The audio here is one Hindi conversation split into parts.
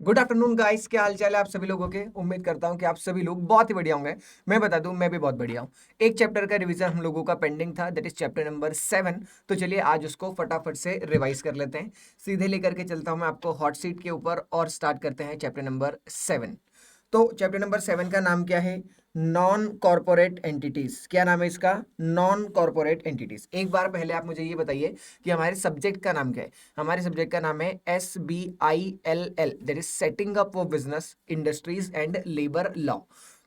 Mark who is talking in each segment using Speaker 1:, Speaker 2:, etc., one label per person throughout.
Speaker 1: गुड आफ्टरनून गाइस, क्या हाल चाल है आप सभी लोगों के। उम्मीद करता हूं कि आप सभी लोग बहुत ही बढ़िया होंगे। मैं बता दूं, मैं भी बहुत बढ़िया हूं। एक चैप्टर का रिवीजन हम लोगों का पेंडिंग था, दैट इज चैप्टर नंबर 7। तो चलिए आज उसको फटाफट से रिवाइज कर लेते हैं। सीधे लेकर के चलता हूं मैं आपको हॉट सीट के ऊपर और स्टार्ट करते हैं चैप्टर नंबर 7। तो चैप्टर नंबर 7 का नाम क्या है? Non corporate entities. क्या नाम है इसका? Non corporate entities. एक बार पहले आप मुझे ये बताइए कि हमारे सब्जेक्ट का नाम क्या है। हमारे सब्जेक्ट का नाम है SBILL, that is setting up of business, industries and labour law.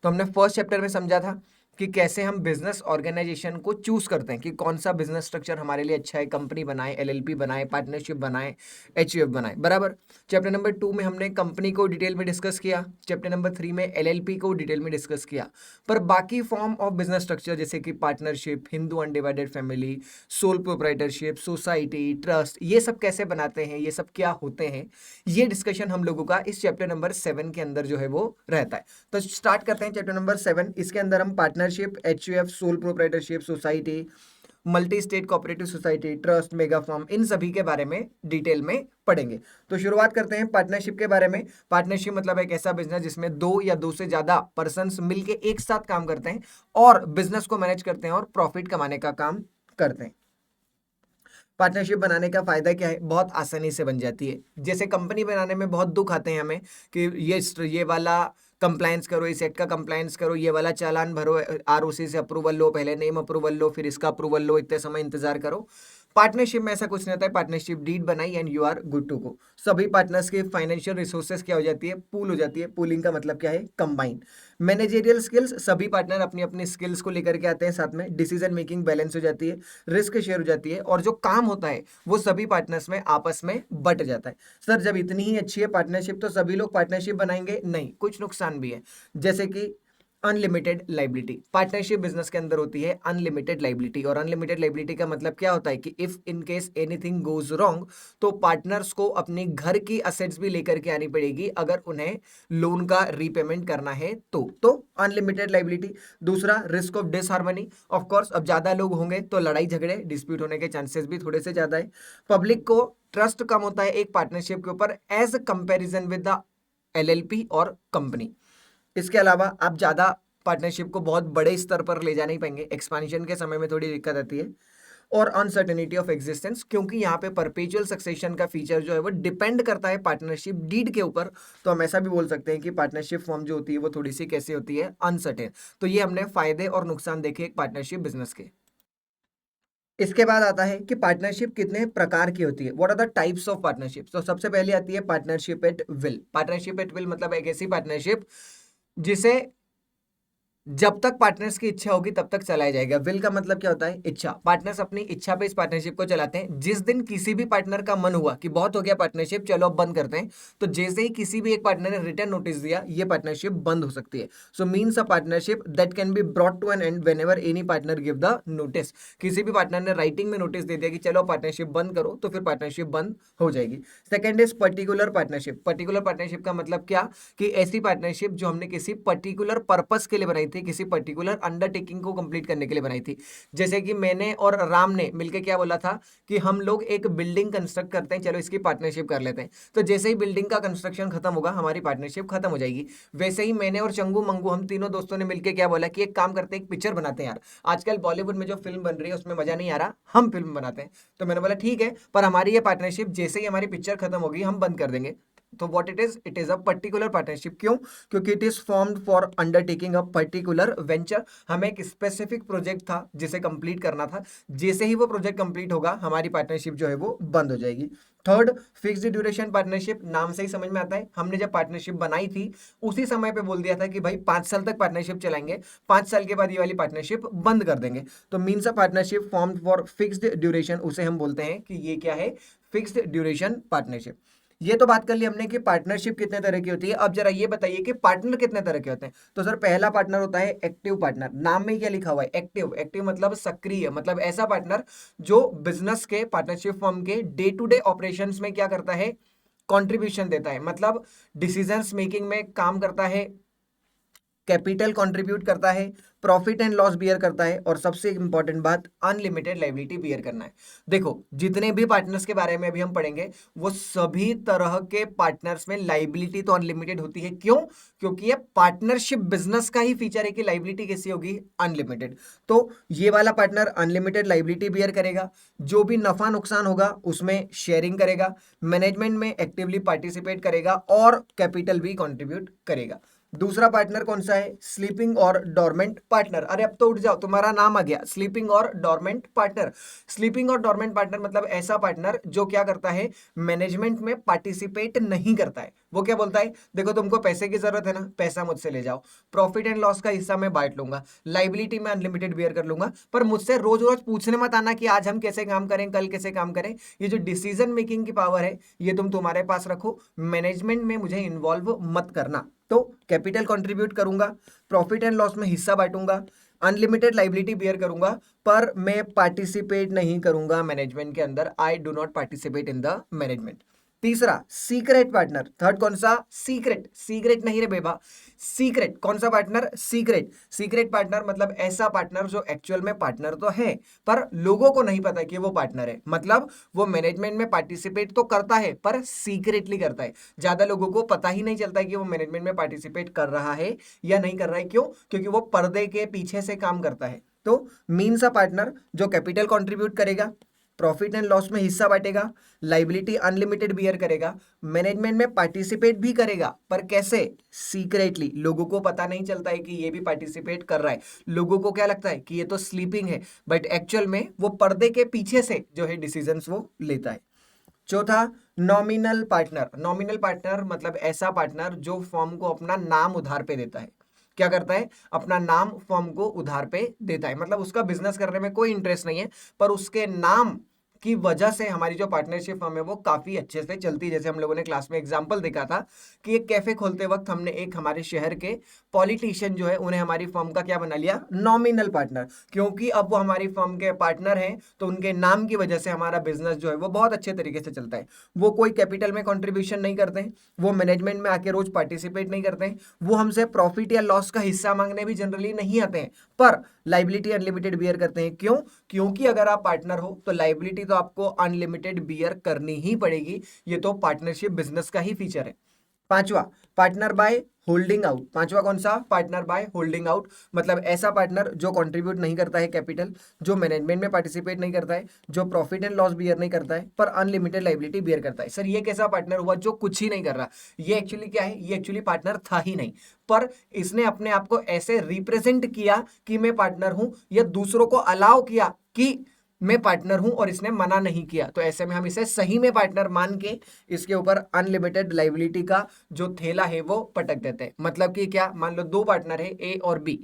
Speaker 1: तो हमने फर्स्ट चैप्टर में समझा था कि कैसे हम बिजनेस ऑर्गेनाइजेशन को चूज करते हैं कि कौन सा बिजनेस स्ट्रक्चर हमारे लिए अच्छा है। कंपनी बनाए, LLP बनाए, पार्टनरशिप बनाए, HUF बनाए, बराबर। चैप्टर नंबर 2 में हमने कंपनी को डिटेल में डिस्कस किया। चैप्टर नंबर 3 में LLP को डिटेल में डिस्कस किया। पर बाकी फॉर्म ऑफ बिजनेस स्ट्रक्चर जैसे कि partnership, Hindu undivided family, soul proprietorship, society, trust, ये सब कैसे बनाते हैं, ये सब क्या होते हैं, ये डिस्कशन हम लोगों का इस चैप्टर नंबर 7 के अंदर जो है वो रहता है। तो स्टार्ट करते हैं चैप्टर नंबर 7। इसके अंदर हम partnership, HUF, sole proprietorship, society, multi state cooperative society, trust, mega firm, इन सभी के बारे में डिटेल में पढ़ेंगे। तो शुरुआत करते हैं पार्टनरशिप के बारे में। पार्टनरशिप मतलब एक ऐसा बिजनेस जिसमें दो या दो से ज्यादा पर्सन्स मिलके एक साथ काम करते हैं और बिजनेस को मैनेज करते हैं और प्रॉफिट कमाने का काम करते हैं। पार्टनरशिप बनाने का फायदा क्या है? बहुत आसानी से बन जाती है। जैसे कंपनी बनाने में बहुत दुख आते हैं हमें कि ये वाला कंप्लायंस करो, इस एक्ट का कंप्लायंस करो, ये वाला चालान भरो, ROC से अप्रूवल लो, पहले नेम अप्रूवल लो, फिर इसका अप्रूवल लो, इतने समय इंतजार करो। पार्टनरशिप में ऐसा कुछ नहीं होता है। पार्टनरशिप डीड बनाई and you are good to go. सभी पार्टनर्स के फाइनेंशियल रिसोर्सेज क्या हो जाती है? पूल हो जाती है। पूलिंग का मतलब क्या है? कंबाइन। मैनेजरियल स्किल्स, सभी पार्टनर अपनी अपनी स्किल्स को लेकर के आते हैं साथ में। डिसीजन मेकिंग बैलेंस हो जाती है, रिस्क शेयर हो जाती है, और जो काम होता है वो सभी पार्टनर्स में आपस में बट जाता है। सर जब इतनी ही अच्छी है पार्टनरशिप तो सभी लोग पार्टनरशिप बनाएंगे? नहीं, कुछ नुकसान भी है। जैसे कि अनलिमिटेड लाइबिलिटी। पार्टनरशिप बिजनेस के अंदर होती है अनलिमिटेड लाइबिलिटी। और अनलिमिटेड लाइबिलिटी का मतलब क्या होता है कि if in case anything goes wrong तो पार्टनर्स को अपने घर की असेट्स भी लेकर के आनी पड़ेगी अगर उन्हें लोन का रीपेमेंट करना है तो अनलिमिटेड लाइबिलिटी। दूसरा, risk of disharmony. Of course अब ज्यादा लोग होंगे तो लड़ाई झगड़े, डिस्प्यूट होने के चांसेस भी थोड़े से ज्यादा है। पब्लिक को ट्रस्ट कम होता है एक पार्टनरशिप के ऊपर as comparison with the LLP और कंपनी। इसके अलावा आप ज्यादा पार्टनरशिप को बहुत बड़े स्तर पर ले जा नहीं पाएंगे। एक्सपांशन के समय में थोड़ी दिक्कत आती है। और अनसर्टेनिटी ऑफ एग्जिस्टेंस, क्योंकि यहाँ पे परपेचुअल सक्सेशन का फीचर जो है वो डिपेंड करता है पार्टनरशिप डीड के ऊपर। तो हम ऐसा भी बोल सकते हैं कि पार्टनरशिप फॉर्म जो होती है वो थोड़ी सी कैसे होती है? अनसर्टेन। तो ये हमने फायदे और नुकसान देखे एक पार्टनरशिप बिजनेस के। इसके बाद आता है कि पार्टनरशिप कितने प्रकार की होती है। What are the types of partnership. तो सबसे पहले आती है partnership at will. Partnership at will मतलब एक ऐसी पार्टनरशिप जिसे जब तक पार्टनर्स की इच्छा होगी तब तक चलाया जाएगा। विल का मतलब क्या होता है? इच्छा। पार्टनर्स अपनी इच्छा पे इस पार्टनरशिप को चलाते हैं। जिस दिन किसी भी पार्टनर का मन हुआ कि बहुत हो गया पार्टनरशिप, चलो अब बंद करते हैं, तो जैसे ही किसी भी एक पार्टनर ने रिटर्न नोटिस दिया, ये पार्टनरशिप बंद हो सकती है। So means a partnership that can be brought to an end whenever any partner give the notice. किसी भी पार्टनर ने राइटिंग में नोटिस दे दिया कि चलो पार्टनरशिप बंद करो, तो फिर पार्टनरशिप बंद हो जाएगी। Second is particular partnership. Particular partnership का मतलब क्या? कि ऐसी पार्टनरशिप जो हमने किसी पर्टिकुलर पर्पस के लिए बनाई थी, किसी पर्टिकुलर अंडरटेकिंग को कंप्लीट करने के लिए बनाई थी। जैसे कि मैंने और राम ने मिलकर क्या बोला था कि हम लोग एक बिल्डिंग कंस्ट्रक्ट करते हैं, चलो इसकी पार्टनरशिप कर लेते हैं। तो जैसे ही बिल्डिंग का कंस्ट्रक्शन खत्म होगा हमारी पार्टनरशिप खत्म हो जाएगी। वैसे ही मैंने और चंगू मंगू, हम तीनों दोस्तों ने मिलकर क्या बोला कि एक काम करते हैं, एक पिक्चर बनाते हैं यार। आजकल बॉलीवुड में जो फिल्म बन रही है उसमें मजा नहीं आ रहा, हम फिल्म बनाते हैं। तो मैंने बोला ठीक है, पर हमारी ये पार्टनरशिप जैसे ही हमारी पिक्चर खत्म होगी हम बंद कर देंगे। तो what it is a particular partnership. क्यों? क्योंकि it is formed for undertaking a particular venture. हमें एक स्पेसिफिक प्रोजेक्ट था जिसे कंप्लीट करना था। जैसे ही वो प्रोजेक्ट कंप्लीट होगा हमारी पार्टनरशिप जो है वो बंद हो जाएगी। Third, fixed duration partnership. नाम से ही समझ में आता है, हमने जब पार्टनरशिप बनाई थी उसी समय पे बोल दिया था कि भाई 5 साल तक पार्टनरशिप चलाएंगे, 5 साल के बाद ये वाली पार्टनरशिप बंद कर देंगे। तो means a partnership formed for fixed duration, उसे हम बोलते हैं कि ये क्या है? Fixed duration partnership. ये तो बात कर ली हमने कि पार्टनरशिप कितने तरह की होती है। अब जरा ये बताइए कि पार्टनर कितने तरह के होते हैं। तो सर पहला पार्टनर होता है एक्टिव पार्टनर। नाम में क्या लिखा हुआ है? एक्टिव। एक्टिव मतलब सक्रिय, मतलब ऐसा पार्टनर जो बिजनेस के, पार्टनरशिप फर्म के डे टू डे ऑपरेशंस में क्या करता है? कंट्रीब्यूशन देता है, मतलब डिसीजंस मेकिंग में काम करता है, कैपिटल कंट्रीब्यूट करता है, प्रॉफिट एंड लॉस बियर करता है, और सबसे इंपॉर्टेंट बात अनलिमिटेड लायबिलिटी बियर करना है। देखो जितने भी पार्टनर्स के बारे में अभी हम पढ़ेंगे वो सभी तरह के पार्टनर्स में लायबिलिटी तो अनलिमिटेड होती है। क्यों? क्योंकि ये पार्टनरशिप बिजनेस का ही फीचर है कि लायबिलिटी कैसी होगी, अनलिमिटेड। तो ये वाला पार्टनर अनलिमिटेड लायबिलिटी बियर करेगा, जो भी नफा नुकसान होगा उसमें शेयरिंग करेगा, मैनेजमेंट में एक्टिवली पार्टिसिपेट करेगा और कैपिटल भी कंट्रीब्यूट करेगा। दूसरा पार्टनर कौन सा है? स्लीपिंग और डोरमेंट पार्टनर। अरे अब तो उठ जाओ, तुम्हारा नाम आ गया, स्लीपिंग और डोरमेंट पार्टनर। स्लीपिंग और डोरमेंट पार्टनर मतलब ऐसा पार्टनर जो क्या करता है, मैनेजमेंट में पार्टिसिपेट नहीं करता है। वो क्या बोलता है, देखो तुमको पैसे की जरूरत है ना, पैसा मुझसे ले जाओ, प्रॉफिट एंड लॉस का हिस्सा मैं बांट लूंगा, लायबिलिटी में अनलिमिटेड बियर कर लूंगा, पर मुझसे रोज रोज पूछने मत आना कि आज हम कैसे काम करें, कल कैसे काम करें। ये जो डिसीजन मेकिंग की पावर है ये तुम तुम्हारे पास रखो, मैनेजमेंट में मुझे इन्वॉल्व मत करना। तो कैपिटल कंट्रीब्यूट करूंगा, प्रॉफिट एंड लॉस में हिस्सा बांटूंगा, अनलिमिटेड लायबिलिटी बियर करूंगा, पर मैं पार्टिसिपेट नहीं करूंगा मैनेजमेंट के अंदर। I do not participate in the management. तीसरा सीक्रेट पार्टनर। थर्ड कौन सा? सीक्रेट। सीक्रेट नहीं रे बेबा, सीक्रेट। कौन सा पार्टनर? सीक्रेट। सीक्रेट पार्टनर मतलब ऐसा पार्टनर जो एक्चुअल में पार्टनर तो है पर लोगों को नहीं पता कि वो पार्टनर है। मतलब वो मैनेजमेंट में पार्टिसिपेट तो करता है पर सीक्रेटली करता है, ज्यादा लोगों को पता ही नहीं चलता है कि वो मैनेजमेंट में पार्टिसिपेट कर रहा है या नहीं कर रहा है। क्यों? क्योंकि वो पर्दे के पीछे से काम करता है। तो मीन सा पार्टनर जो कैपिटल कंट्रीब्यूट करेगा, प्रॉफिट एंड लॉस में हिस्सा बांटेगा, लायबिलिटी अनलिमिटेड बियर करेगा, मैनेजमेंट में पार्टिसिपेट भी करेगा पर कैसे? सीक्रेटली। लोगों को पता नहीं चलता है कि ये भी पार्टिसिपेट कर रहा है। लोगों को क्या लगता है कि ये तो स्लीपिंग है, बट एक्चुअल में वो पर्दे के पीछे से जो है डिसीजंस वो लेता है। चौथा नॉमिनल पार्टनर। नॉमिनल पार्टनर मतलब ऐसा पार्टनर जो फर्म को अपना नाम उधार पे देता है। क्या करता है? अपना नाम फर्म को उधार पे देता है। मतलब उसका बिजनेस करने में कोई इंटरेस्ट नहीं है पर उसके नाम की वजह से हमारी जो पार्टनरशिप फर्म है वो काफी अच्छे से चलती है। जैसे हम लोगों ने क्लास में एग्जांपल देखा था कि एक कैफे खोलते वक्त हमने एक हमारे शहर के पॉलिटिशियन जो है उन्हें हमारी फर्म का क्या बना लिया? Nominal partner. क्योंकि अब वो हमारी फर्म के पार्टनर हैं तो उनके नाम की वजह से हमारा बिजनेस जो है वो बहुत अच्छे तरीके से चलता है। वो कोई कैपिटल में कॉन्ट्रीब्यूशन नहीं करते हैं, वो मैनेजमेंट में आके रोज पार्टिसिपेट नहीं करते हैं, वो हमसे प्रॉफिट या लॉस का हिस्सा मांगने भी जनरली नहीं आते हैं, पर लायबिलिटी अनलिमिटेड बियर करते हैं। क्यों? क्योंकि अगर आप पार्टनर हो तो लायबिलिटी तो आपको अनलिमिटेड बियर करनी ही पड़ेगी। ये तो पार्टनरशिप बिजनेस का ही फीचर है। पांचवा पार्टनर बाय होल्डिंग आउट। पांचवा कौन सा? Partner by holding out. मतलब ऐसा पार्टनर जो कंट्रीब्यूट नहीं करता है कैपिटल, जो मैनेजमेंट में पार्टिसिपेट नहीं करता है, जो प्रॉफिट एंड लॉस बियर नहीं करता है पर अनलिमिटेड लायबिलिटी बियर करता है। सर ये कैसा पार्टनर हुआ जो कुछ ही नहीं कर रहा? ये एक्चुअली क्या है? ये एक्चुअली पार्टनर था ही नहीं, पर इसने अपने आप को ऐसे रिप्रेजेंट किया कि मैं पार्टनर हूं, या दूसरों को अलाउ किया कि मैं पार्टनर हूं और इसने मना नहीं किया। तो ऐसे में हम इसे सही में पार्टनर मान के इसके ऊपर अनलिमिटेड लायबिलिटी का जो थैला है वो पटक देते हैं। मतलब कि क्या? मान लो दो पार्टनर है ए और बी,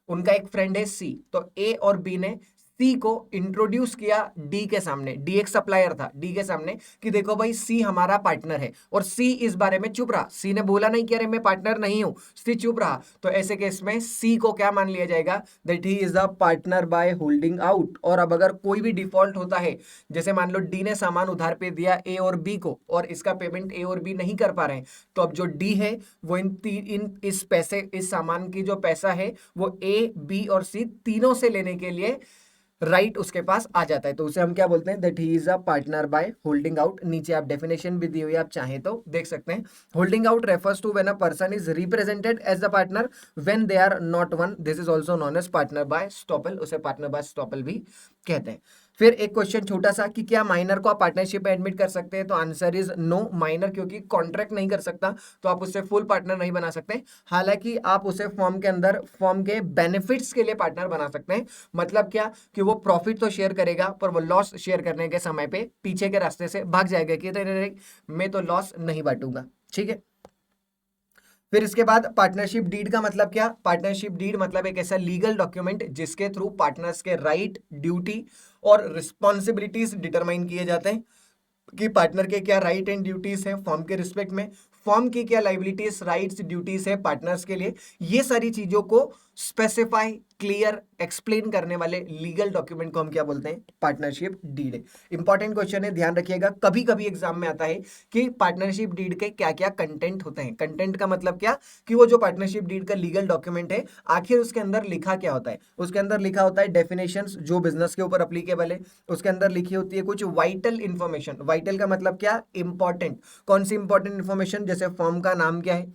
Speaker 1: उनका एक फ्रेंड है सी, तो ए और बी ने सी को इंट्रोड्यूस किया डी के सामने। डी एक सप्लायर था, डी के सामने कि देखो भाई सी हमारा पार्टनर है, और सी इस बारे में चुप रहा। सी ने बोला नहीं कि अरे मैं पार्टनर नहीं हूं, सी चुप रहा। तो ऐसे केस में सी को क्या मान लिया जाएगा? That he is the partner by holding out. और अब अगर कोई भी डिफॉल्ट होता है, जैसे मान लो डी ने सामान उधार पे दिया ए और बी को और इसका पेमेंट ए और बी नहीं कर पा रहे हैं, तो अब जो डी है वो इस सामान की जो पैसा है वो ए बी और सी तीनों से लेने के लिए राइट उसके पास आ जाता है। तो उसे हम क्या बोलते हैं? That he is a partner by holding out. नीचे आप डेफिनेशन भी दी हुई है, आप चाहें तो देख सकते हैं। Holding out refers to when a person is represented as the partner when they are not one. This is also known as partner by estoppel. उसे पार्टनर बाय स्टॉपल भी कहते हैं। फिर एक क्वेश्चन छोटा सा कि क्या माइनर को आप पार्टनरशिप में एडमिट कर सकते हैं? तो आंसर इज नो। माइनर क्योंकि कॉन्ट्रैक्ट नहीं कर सकता तो आप उससे फुल पार्टनर नहीं बना सकते। हालांकि आप उसे फॉर्म के अंदर फॉर्म के बेनिफिट्स के लिए पार्टनर बना सकते हैं। मतलब क्या? कि वो प्रॉफिट तो शेयर करेगा पर वो लॉस शेयर करने के समय पे पीछे के रास्ते से भाग जाएगा कि मैं तो लॉस नहीं बांटूंगा। ठीक है। फिर इसके बाद पार्टनरशिप डीड का मतलब क्या? पार्टनरशिप डीड मतलब एक ऐसा लीगल डॉक्यूमेंट जिसके थ्रू पार्टनर्स के राइट, ड्यूटी और रिस्पॉन्सिबिलिटीज डिटरमाइन किए जाते हैं कि पार्टनर के क्या राइट एंड ड्यूटीज हैं फॉर्म के रिस्पेक्ट में, फॉर्म की क्या लायबिलिटीज, राइट्स, ड्यूटीज है पार्टनर्स के लिए। ये सारी चीजों को स्पेसिफाई क्लियर एक्सप्लेन करने वाले लीगल डॉक्यूमेंट को हम क्या बोलते हैं? Partnership deed. इंपॉर्टेंट क्वेश्चन है, ध्यान रखिएगा। कभी कभी एग्जाम में आता है कि पार्टनरशिप डीड के क्या क्या कंटेंट होते हैं। कंटेंट का मतलब क्या? कि वो जो पार्टनरशिप डीड का लीगल डॉक्यूमेंट है, आखिर उसके अंदर लिखा क्या होता है? उसके अंदर लिखा होता है डेफिनेशंस जो बिजनेस के ऊपर अप्लीकेबल है। उसके अंदर लिखी होती है कुछ वाइटल इंफॉर्मेशन। वाइटल का मतलब क्या? इंपॉर्टेंट। कौन सी इंपॉर्टेंट इंफॉर्मेशन? जैसे फर्म का नाम क्या है,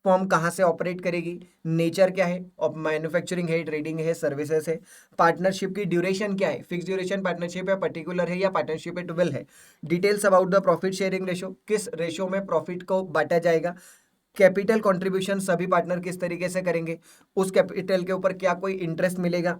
Speaker 1: फर्म कहाँ से ऑपरेट करेगी, नेचर क्या है, और मैन्युफैक्चरिंग है, ट्रेडिंग है, सर्विसेज है, पार्टनरशिप की ड्यूरेशन क्या है, फिक्स ड्यूरेशन पार्टनरशिप है, पर्टिकुलर है, या पार्टनरशिप एट विल है, details about the profit sharing ratio, किस रेशो में प्रॉफिट को बांटा जाएगा, कैपिटल कंट्रीब्यूशन सभी पार्टनर किस तरीके से करेंगे, उस कैपिटल के ऊपर क्या कोई इंटरेस्ट मिलेगा,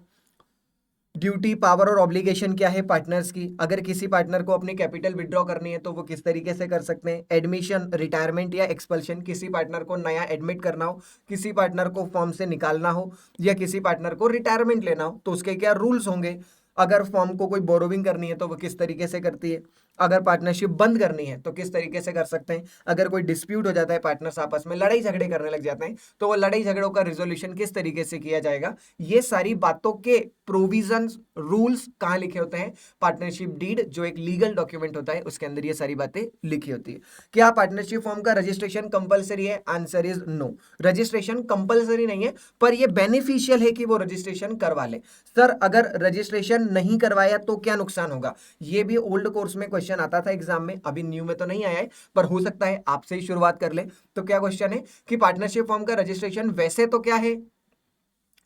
Speaker 1: ड्यूटी, पावर और ऑब्लिगेशन क्या है पार्टनर्स की, अगर किसी पार्टनर को अपनी कैपिटल विड्रॉ करनी है तो वो किस तरीके से कर सकते हैं, एडमिशन, रिटायरमेंट या एक्सपल्शन, किसी पार्टनर को नया एडमिट करना हो, किसी पार्टनर को फॉर्म से निकालना हो, या किसी पार्टनर को रिटायरमेंट लेना हो तो उसके क्या रूल्स होंगे, अगर फॉर्म को कोई बोरोविंग करनी है तो वो किस तरीके से करती है, अगर पार्टनरशिप बंद करनी है तो किस तरीके से कर सकते हैं, अगर कोई डिस्प्यूट हो जाता है, पार्टनर्स आपस में लड़ाई झगड़े करने लग जाते हैं तो वो लड़ाई झगड़ों का रिजोल्यूशन किस तरीके से किया जाएगा। ये सारी बातों के प्रोविजंस, रूल्स कहाँ लिखे होते हैं? पार्टनरशिप डीड जो एक लीगल डॉक्यूमेंट होता है उसके अंदर ये सारी बातें लिखी होती है। क्या पार्टनरशिप फॉर्म का रजिस्ट्रेशन कंपलसरी है? Answer is no. Registration compulsory नहीं है, पर ये बेनिफिशियल है कि वो रजिस्ट्रेशन करवा ले। सर अगर रजिस्ट्रेशन नहीं करवाया तो क्या नुकसान होगा? ये भी ओल्ड कोर्स में क्वेश्चन आता था एग्जाम में, अभी न्यू में तो नहीं आया है, पर हो सकता है आपसे ही शुरुआत कर ले। तो क्या क्वेश्चन है कि पार्टनरशिप फॉर्म का रजिस्ट्रेशन वैसे तो क्या है,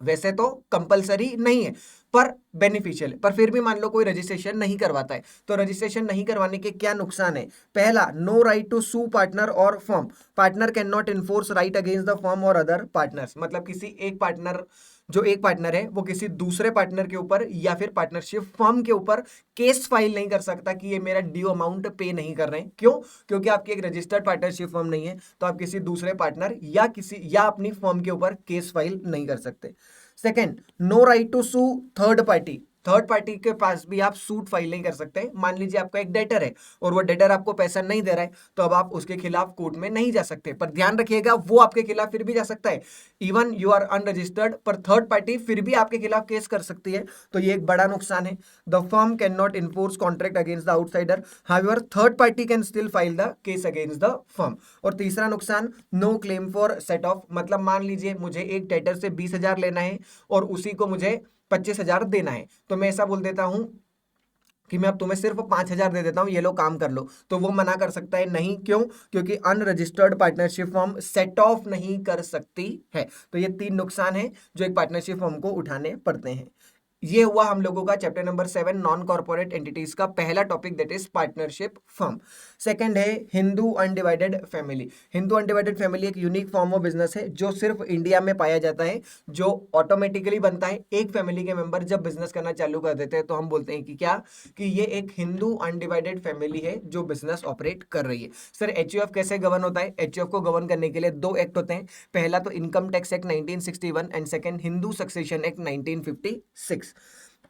Speaker 1: वैसे तो कंपलसरी नहीं है पर बेनिफिशियल है, पर फिर भी मान लो कोई रजिस्ट्रेशन नहीं करवाता है तो रजिस्ट्रेशन नहीं करवाने के क्या नुकसान है? पहला, no right to sue partner और firm, partner can not enforce right against the firm और अदर पार्टनर्स, मतलब किसी एक पार्टनर, जो एक पार्टनर है वो किसी दूसरे पार्टनर के ऊपर या फिर पार्टनरशिप फर्म के ऊपर केस फाइल नहीं कर सकता कि ये मेरा ड्यू अमाउंट पे नहीं कर रहे हैं। क्यों? क्योंकि आपकी एक रजिस्टर्ड पार्टनरशिप फर्म नहीं है, तो आप किसी दूसरे पार्टनर या अपनी फर्म के ऊपर केस फाइल नहीं कर सकते। Second, no right to sue third party, third party के पास भी आप सूट फाइल नहीं कर सकते। मान लीजिए आपका एक डेटर है और वो डेटर आपको पैसा नहीं दे रहा है तो अब आप उसके खिलाफ कोर्ट में नहीं जा सकते, पर ध्यान रखिएगा वो आपके खिलाफ फिर भी जा सकता है। इवन यू आर अनरजिस्टर्ड, पर थर्ड पार्टी फिर भी आपके खिलाफ केस कर सकती है, तो ये एक बड़ा नुकसान है। The firm can not enforce contract against the outsider, however third party can still file the case against the firm. और तीसरा नुकसान, no claim for set off, मतलब मान लीजिए मुझे एक डेटर से 20,000 लेना है और उसी को मुझे 25,000 देना है, तो मैं ऐसा बोल देता हूं कि मैं अब तुम्हें सिर्फ 5,000 दे देता हूं, ये लो काम कर लो, तो वो मना कर सकता है? नहीं। क्यों? क्योंकि unregistered partnership firm set of नहीं कर सकती है। तो ये 3 नुकसान है जो एक पार्टनरशिप फर्म को उठाने पड़ते हैं। ये हुआ हम लोगों का chapter number 7 non corporate entities का पहला topic, that is partnership firm. Second है Hindu undivided family. Hindu undivided family एक यूनिक फॉर्म ऑफ बिजनेस है जो सिर्फ इंडिया में पाया जाता है, जो ऑटोमेटिकली बनता है। एक फैमिली के मेंबर जब बिजनेस करना चालू कर देते हैं तो हम बोलते हैं कि क्या, कि ये एक हिंदू अनडिवाइडेड फैमिली है जो बिजनेस ऑपरेट कर रही है। सर एचयूएफ कैसे गवर्न होता है? एचयूएफ को गवर्न करने के लिए 2 एक्ट होते हैं, पहला तो income tax act 1961 and second Hindu succession act 1956।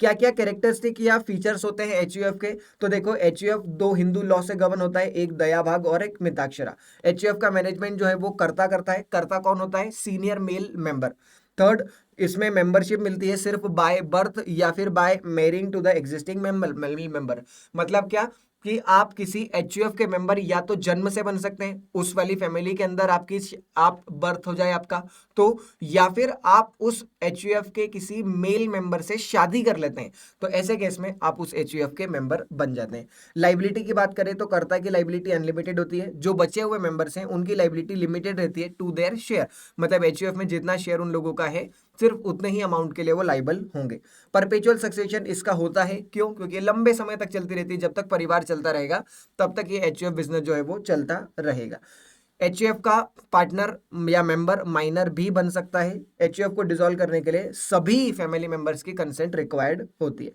Speaker 1: क्या क्या कैरेक्टरिस्टिक या फीचर्स होते हैं एचयूएफ के? तो देखो एचयूएफ 2 हिंदू लॉ से गवर्न होता है, एक दया भाग और एक मिताक्षरा। एचयूएफ का मैनेजमेंट जो है वो करता है। करता कौन होता है? Senior male member. थर्ड, इसमें मेंबरशिप मिलती है सिर्फ बाय बर्थ या फिर by marrying to the existing member. मतलब क्या, कि आप किसी एचयूएफ के मेंबर या तो जन्म से बन सकते हैं, उस वाली फैमिली के अंदर आप बर्थ हो जाए आपका तो, या फिर आप उस एचयूएफ के किसी मेल मेंबर से शादी कर लेते हैं, तो ऐसे केस में आप उस एचयूएफ के मेंबर बन जाते हैं। लाइबिलिटी की बात करें तो कर्ता की लाइबिलिटी अनलिमिटेड होती है, जो बचे हुए मेंबर्स हैं उनकी लाइबिलिटी लिमिटेड रहती है टू देयर शेयर, मतलब एचयूएफ में जितना शेयर उन लोगों का है सिर्फ उतने ही अमाउंट के लिए वो लाइबल होंगे। परपेचुअल सक्सेशन इसका होता है, क्यों? क्योंकि लंबे समय तक चलती रहती है, जब तक परिवार चलता रहेगा तब तक ये एचयूएफ बिजनेस जो है वो चलता रहेगा। एचयूएफ का पार्टनर या मेंबर माइनर भी बन सकता है। एचयूएफ को डिसॉल्व करने के लिए सभी फैमिली मेंबर्स की कंसेंट रिक्वायर्ड होती है।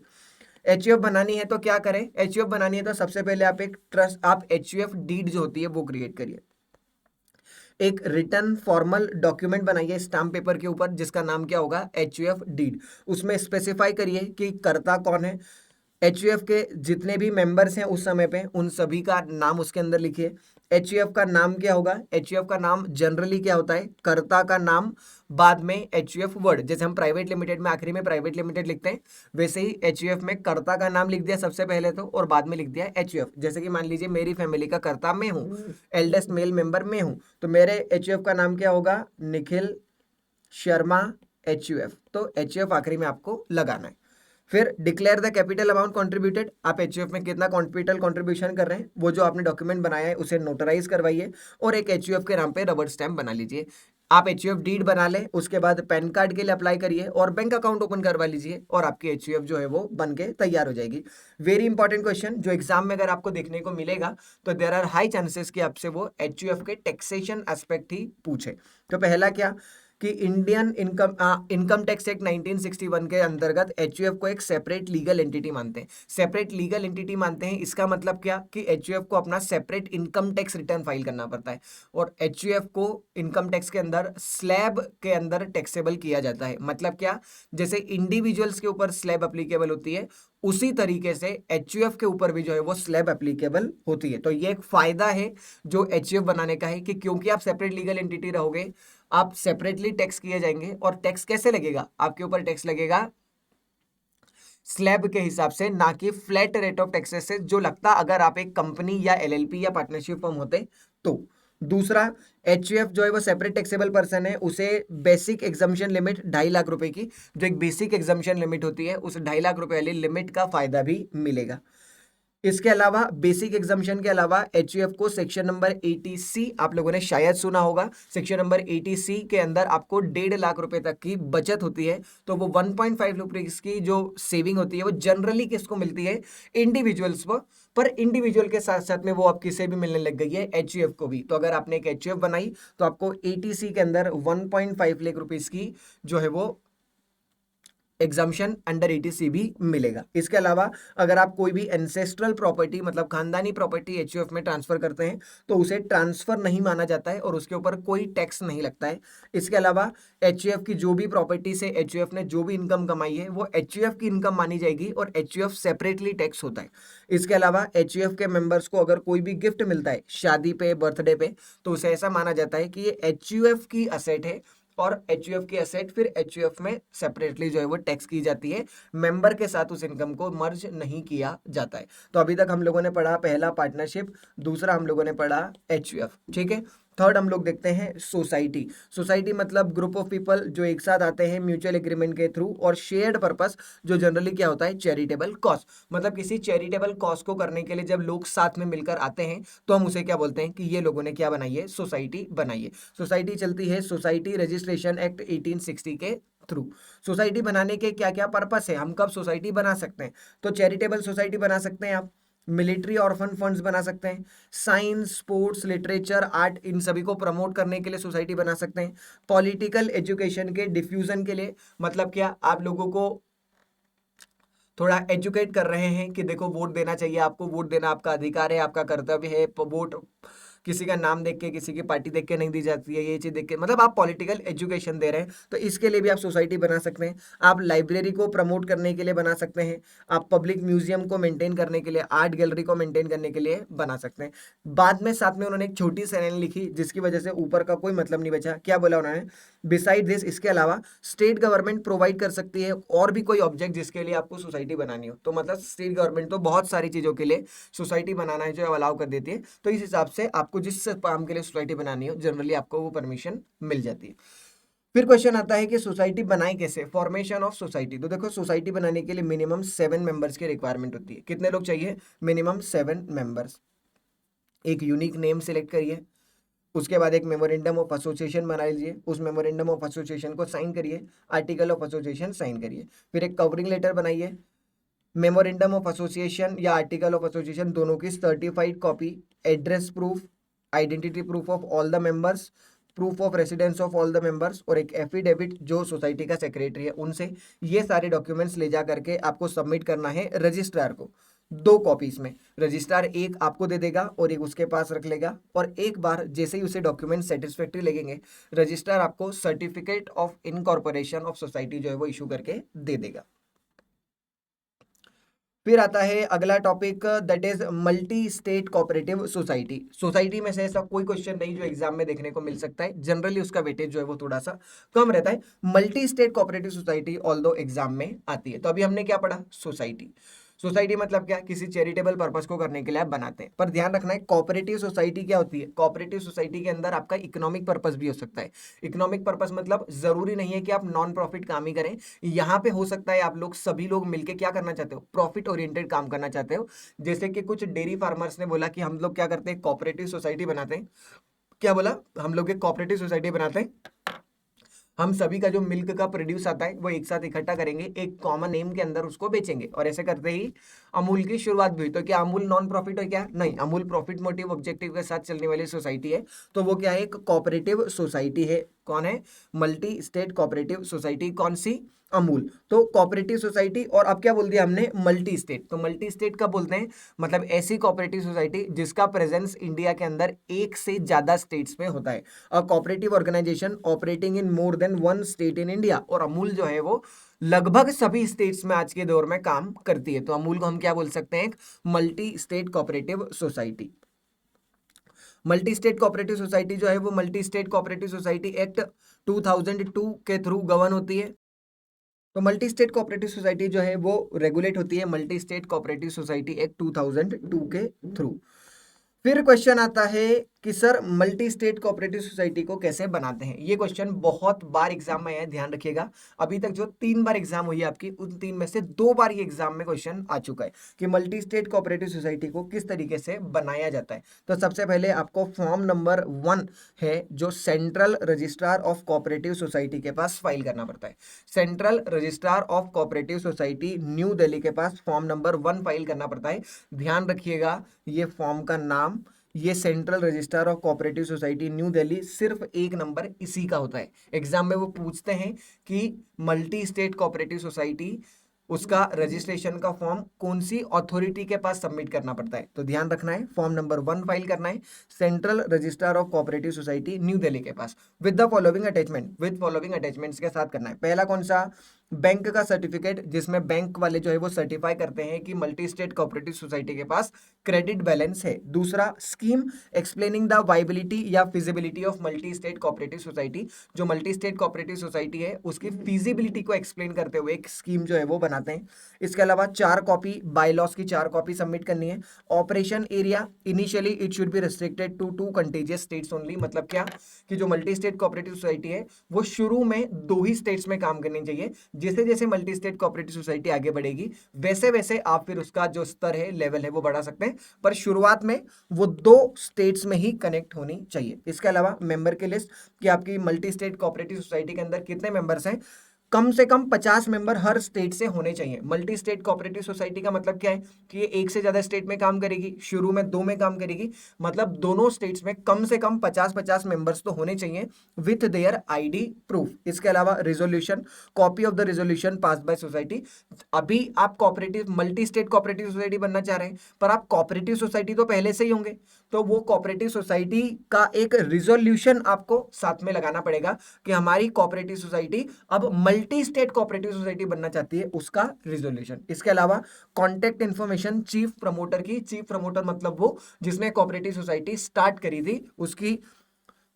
Speaker 1: एचयूएफ बनानी है तो क्या करें? एचयूएफ बनानी है तो सबसे पहले आप एचयूएफ डीड जो होती है वो क्रिएट करिए। एक रिटर्न फॉर्मल डॉक्यूमेंट बनाइए स्टाम्प पेपर के ऊपर, जिसका नाम क्या होगा? HUF deed. उसमें स्पेसिफाई करिए कि कर्ता कौन है, एचयूएफ के जितने भी मेंबर्स हैं उस समय पे उन सभी का नाम उसके अंदर लिखिए। एचयूएफ का नाम क्या होगा? एचयूएफ का नाम जनरली क्या होता है? कर्ता का नाम बाद में एचयूएफ वर्ड, जैसे हम प्राइवेट लिमिटेड में आखिरी में प्राइवेट लिमिटेड लिखते हैं, वैसे ही एचयूएफ में कर्ता का नाम लिख दिया सबसे पहले तो, और बाद में लिख दिया एचयूएफ। जैसे कि मान लीजिए मेरी फैमिली का कर्ता मैं हूँ, एल्डेस्ट मेल मेंबर मैं हूँ, तो मेरे एचयूएफ का नाम क्या होगा? निखिल शर्मा एचयूएफ। तो एचयूएफ आखिरी में आपको लगाना है। फिर declare the capital amount contributed, आप एचयूएफ में कितना कैपिटल कंट्रीब्यूशन कर रहे हैं, वो जो आपने डॉक्यूमेंट बनाया है उसे नोटराइज करवाइए और एक एचयूएफ के नाम पे रबर स्टैम्प बना लीजिए। आप एचयूएफ डीड बना लें, उसके बाद पैन कार्ड के लिए अप्लाई करिए और बैंक अकाउंट ओपन करवा लीजिए और आपकी एचयूएफ जो है वो बन के तैयार हो जाएगी। वेरी इंपॉर्टेंट क्वेश्चन जो एग्जाम में अगर आपको देखने को मिलेगा तो देयर आर हाई चांसेस कि आपसे वो एचयूएफ के टैक्सेशन एस्पेक्ट ही पूछे। तो पहला क्या कि इंडियन इनकम टैक्स एक्ट 1961 के अंतर्गत एचयूएफ को एक सेपरेट लीगल एंटिटी मानते हैं। सेपरेट लीगल एंटिटी मानते हैं, इसका मतलब क्या कि एचयूएफ को अपना separate income tax return file करना पड़ता है और एचयूएफ को इनकम टैक्स के अंदर स्लैब के अंदर टैक्सेबल किया जाता है। मतलब क्या, जैसे इंडिविजुअल्स के ऊपर स्लैब एप्लीकेबल होती है, उसी तरीके से एचयूएफ के ऊपर भी जो है वो स्लैब एप्लीकेबल होती है। तो ये एक फायदा है जो एचयूएफ बनाने का है कि क्योंकि आप सेपरेट लीगल एंटिटी रहोगे, आप सेपरेटली टैक्स किए जाएंगे। और टैक्स कैसे लगेगा? आपके ऊपर टैक्स लगेगा स्लैब के हिसाब से, ना कि फ्लैट रेट ऑफ टैक्सेस से जो लगता अगर आप एक कंपनी या एलएलपी या पार्टनरशिप फर्म होते तो। दूसरा, एचयूएफ जो है वो सेपरेट टैक्सेबल पर्सन है, उसे बेसिक एग्जम्पशन लिमिट 2.5 लाख रुपए की, जो एक बेसिक एग्जम्पशन लिमिट होती है, उस 2.5 लाख रुपए वाली लिमिट का फायदा भी मिलेगा। इसके अलावा बेसिक एग्जामिशन के अलावा एचयूएफ को सेक्शन नंबर 80C आप लोगों ने शायद सुना होगा, सेक्शन नंबर 80C के अंदर आपको 1.5 लाख रुपए तक की बचत होती है। तो वो 1.5 रुपीज की जो सेविंग होती है वो जनरली किसको मिलती है? इंडिविजुअल्स को। पर इंडिविजुअल के साथ साथ में वो आप किसे भी मिलने लग गई है, एचयूएफ को भी। तो अगर आपने एक एचयूएफ बनाई तो आपको 80C के अंदर 1.5 लाख रुपीज की जो है वो एग्जाम्शन अंडर 80C भी मिलेगा। इसके अलावा अगर आप कोई भी एंसेस्ट्रल प्रॉपर्टी मतलब खानदानी प्रॉपर्टी एचयूएफ में ट्रांसफर करते हैं तो उसे ट्रांसफर नहीं माना जाता है और उसके ऊपर कोई टैक्स नहीं लगता है। इसके अलावा एचयूएफ की जो भी प्रॉपर्टी से एचयूएफ ने जो भी इनकम कमाई है वो एचयूएफ की इनकम मानी जाएगी और एचयूएफ सेपरेटली टैक्स होता है। इसके अलावा एचयूएफ के मेंबर्स को अगर कोई भी गिफ्ट मिलता है शादी पे, बर्थडे पे, तो उसे ऐसा माना जाता है कि ये एचयूएफ की असेट है और एचयूएफ की एसेट फिर एचयूएफ में सेपरेटली जो है वो टैक्स की जाती है, मेंबर के साथ उस इनकम को मर्ज नहीं किया जाता है। तो अभी तक हम लोगों ने पढ़ा पहला पार्टनरशिप, दूसरा हम लोगों ने पढ़ा एचयूएफ, ठीक है। थर्ड हम लोग देखते हैं सोसाइटी। सोसाइटी मतलब ग्रुप ऑफ पीपल जो एक साथ आते हैं म्यूचुअल एग्रीमेंट के थ्रू और शेयर्ड पर्पस, जो जनरली क्या होता है? Charitable cause. मतलब किसी चैरिटेबल कॉज को करने के लिए जब लोग साथ में मिलकर आते हैं तो हम उसे क्या बोलते हैं कि ये लोगों ने क्या बनाई है? सोसाइटी बनाई है। सोसाइटी चलती है सोसाइटी रजिस्ट्रेशन एक्ट 1860 के थ्रू। सोसाइटी बनाने के क्या क्या पर्पस है, हम कब सोसाइटी बना सकते हैं? तो चैरिटेबल सोसाइटी बना सकते हैं आप, मिलिट्री ऑर्फन फंड्स बना सकते हैं, साइंस, स्पोर्ट्स, लिटरेचर, आर्ट, इन सभी को प्रमोट करने के लिए सोसाइटी बना सकते हैं, पॉलिटिकल एजुकेशन के डिफ्यूजन के लिए। मतलब क्या, आप लोगों को थोड़ा एजुकेट कर रहे हैं कि देखो वोट देना चाहिए, आपको वोट देना आपका अधिकार है, आपका कर्तव्य है। वोट किसी का नाम देख के, किसी की पार्टी देख के नहीं दी जाती है, ये चीज देख के, मतलब आप पॉलिटिकल एजुकेशन दे रहे हैं तो इसके लिए भी आप सोसाइटी बना सकते हैं। आप लाइब्रेरी को प्रमोट करने के लिए बना सकते हैं, आप पब्लिक म्यूजियम को मेंटेन करने के लिए, आर्ट गैलरी को मेंटेन करने के लिए बना सकते हैं। बाद में साथ में उन्होंने एक छोटी सी लाइन लिखी जिसकी वजह से ऊपर का कोई मतलब नहीं बचा। क्या बोला उन्होंने? बिसाइड दिस, इसके अलावा स्टेट गवर्नमेंट प्रोवाइड कर सकती है और भी कोई ऑब्जेक्ट जिसके लिए आपको सोसाइटी बनानी हो। तो मतलब स्टेट गवर्नमेंट तो बहुत सारी चीजों के लिए सोसाइटी बनाना है जो अलाउ कर देती है। तो इस हिसाब से आपको जिस काम के लिए सोसाइटी बनानी हो जनरली आपको वो परमिशन मिल जाती है। फिर क्वेश्चन आता है कि सोसाइटी बनाए कैसे? Formation of society. तो देखो सोसाइटी बनाने के लिए मिनिमम 7 मेंबर्स की रिक्वायरमेंट होती है। कितने लोग चाहिए? Minimum 7 members. एक यूनिक नेम सिलेक्ट करिए, उसके बाद एक मेमोरेंडम ऑफ एसोसिएशन बना लीजिए, उस मेमोरेंडम ऑफ एसोसिएशन को साइन करिए, आर्टिकल ऑफ एसोसिएशन साइन करिए, फिर एक कवरिंग लेटर बनाइए, मेमोरेंडम ऑफ एसोसिएशन या आर्टिकल ऑफ एसोसिएशन दोनों की certified copy, address proof, identity proof of all the members, proof of residence of all the members और एक एफिडेविट जो सोसाइटी का सेक्रेटरी है उनसे। ये सारे डॉक्यूमेंट्स ले जा करके आपको सबमिट करना है रजिस्ट्रार को। 2 कॉपीज में रजिस्ट्रार एक आपको दे देगा और एक उसके पास रख लेगा, और एक बार जैसे ही उसे डॉक्यूमेंट सेटिस्फैक्ट्री लगेंगे रजिस्ट्रार आपको certificate of incorporation of society जो है वो इशू करके दे देगा। फिर आता है अगला topic, that is multi state cooperative society. Society में से ऐसा कोई क्वेश्चन नहीं जो एग्जाम में देखने को मिल सकता है, जनरली उसका वेटेज जो है वो थोड़ा सा कम रहता है। Multi state cooperative society although exam में आती है। तो अभी हमने क्या पढ़ा, सोसाइटी। सोसाइटी मतलब क्या, किसी चैरिटेबल पर्पस को करने के लिए आप बनाते हैं। पर ध्यान रखना है कोऑपरेटिव सोसाइटी क्या होती है, कोऑपरेटिव सोसाइटी के अंदर आपका इकोनॉमिक पर्पस भी हो सकता है। इकोनॉमिक पर्पस मतलब जरूरी नहीं है कि आप नॉन प्रॉफिट काम ही करें, यहाँ पे हो सकता है आप लोग सभी लोग मिलके क्या करना चाहते हो, प्रॉफिट ओरिएंटेड काम करना चाहते हो। जैसे कि कुछ डेयरी फार्मर्स ने बोला कि हम लोग क्या करते हैं, कोऑपरेटिव सोसाइटी बनाते हैं। क्या बोला, हम लोग एक कोऑपरेटिव सोसाइटी बनाते हैं, हम सभी का जो मिल्क का प्रोड्यूस आता है वो एक साथ इकट्ठा करेंगे, एक कॉमन नेम के अंदर उसको बेचेंगे। और ऐसे करते ही अमूल की शुरुआत भी हुई। तो क्या अमूल नॉन प्रॉफिट है क्या, नहीं, अमूल प्रॉफिट मोटिव ऑब्जेक्टिव के साथ चलने वाली सोसाइटी है। तो वो क्या है, एक कोऑपरेटिव सोसाइटी है। कौन है, मल्टी स्टेट कोऑपरेटिव सोसाइटी, कौन सी, अमूल। तो कोऑपरेटिव सोसाइटी, और अब क्या बोल दिया हमने, मल्टी स्टेट। तो मल्टी स्टेट कब बोलते हैं, मतलब ऐसी कोऑपरेटिव सोसाइटी जिसका प्रेजेंस इंडिया के अंदर एक से ज्यादा स्टेट्स में होता है। A cooperative organisation operating in more than one state in India. और अमूल जो है वो लगभग सभी स्टेट्स में आज के दौर में काम करती है। तो अमूल को हम क्या बोल सकते हैं, एक multi state cooperative society. Multi state cooperative society जो है वो multi state cooperative society act 2002 के थ्रू गवर्न होती है। तो मल्टी स्टेट कोऑपरेटिव सोसाइटी जो है वो रेगुलेट होती है multi state cooperative society act 2002 के थ्रू। फिर क्वेश्चन आता है कि sir multi state cooperative society को कैसे बनाते हैं। ये क्वेश्चन बहुत बार एग्जाम में है, ध्यान रखिएगा। अभी तक जो 3 बार एग्जाम हुई है आपकी, उन 3 में से 2 बार ये एग्जाम में क्वेश्चन आ चुका है कि मल्टी स्टेट कोऑपरेटिव सोसाइटी को किस तरीके से बनाया जाता है। तो सबसे पहले आपको फॉर्म नंबर 1 है जो central registrar of cooperative society के पास फाइल करना पड़ता है। Central registrar of cooperative society New Delhi के पास फॉर्म नंबर 1 फाइल करना पड़ता है। ध्यान रखिएगा, ये फॉर्म का नाम, ये central registrar of cooperative society New Delhi, सिर्फ एक नंबर इसी का होता है। एग्जाम में वो पूछते हैं कि मल्टी स्टेट कोऑपरेटिव सोसाइटी, उसका रजिस्ट्रेशन का फॉर्म कौन सी अथॉरिटी के पास सबमिट करना पड़ता है। तो ध्यान रखना है, फॉर्म नंबर 1 फाइल करना है central registrar of cooperative society New Delhi के पास with the following attachment, with following attachments के साथ करना है। पहला कौन सा, बैंक का सर्टिफिकेट, जिसमें बैंक वाले जो है वो सर्टिफाई करते हैं कि मल्टी स्टेट कोऑपरेटिव सोसाइटी के पास क्रेडिट बैलेंस है। दूसरा, स्कीम एक्सप्लेनिंग द वाइबिलिटी या feasibility of multi state cooperative society, जो मल्टी स्टेट कोऑपरेटिव सोसाइटी है उसकी फिजिबिलिटी को एक्सप्लेन करते हुए एक स्कीम जो है वो बनाते हैं। इसके अलावा 4 कॉपी बायलॉस की 4 कॉपी सबमिट करनी है। Operation area, initially it should be restricted to 2 contiguous states only. मतलब क्या, कि जो मल्टी स्टेट कोऑपरेटिव सोसाइटी है वो शुरू में 2 ही स्टेट्स में काम करनी चाहिए। जैसे जैसे मल्टी स्टेट कोऑपरेटिव सोसाइटी आगे बढ़ेगी वैसे वैसे आप फिर उसका जो स्तर है, लेवल है, वो बढ़ा सकते हैं। पर शुरुआत में वो 2 स्टेट्स में ही कनेक्ट होनी चाहिए। इसके अलावा मेंबर की लिस्ट, कि आपकी मल्टी स्टेट कोऑपरेटिव सोसाइटी के अंदर कितने मेंबर्स हैं, कम से कम 50 मेंबर हर स्टेट से होने चाहिए। मल्टी स्टेट कोऑपरेटिव सोसाइटी का मतलब क्या है कि ये एक से ज्यादा स्टेट में काम करेगी, शुरू में 2 में काम करेगी, मतलब दोनों स्टेट्स में कम से कम 50-50 मेंबर्स तो होने चाहिए विथ देयर आईडी प्रूफ। इसके अलावा resolution, copy of the resolution passed by society. अभी आप cooperative multi state cooperative society बनना चाह रहे हैं, पर आप कोऑपरेटिव सोसाइटी तो पहले से ही होंगे, तो वो कोऑपरेटिव सोसाइटी का एक रिजोल्यूशन आपको साथ में लगाना पड़ेगा कि हमारी कोऑपरेटिव सोसाइटी अब मल्टी स्टेट कोऑपरेटिव सोसाइटी बनना चाहती है, उसका रिजोल्यूशन। इसके अलावा कॉन्टेक्ट इन्फॉर्मेशन चीफ प्रमोटर की, चीफ प्रमोटर मतलब वो जिसने कोऑपरेटिव सोसाइटी स्टार्ट करी थी, उसकी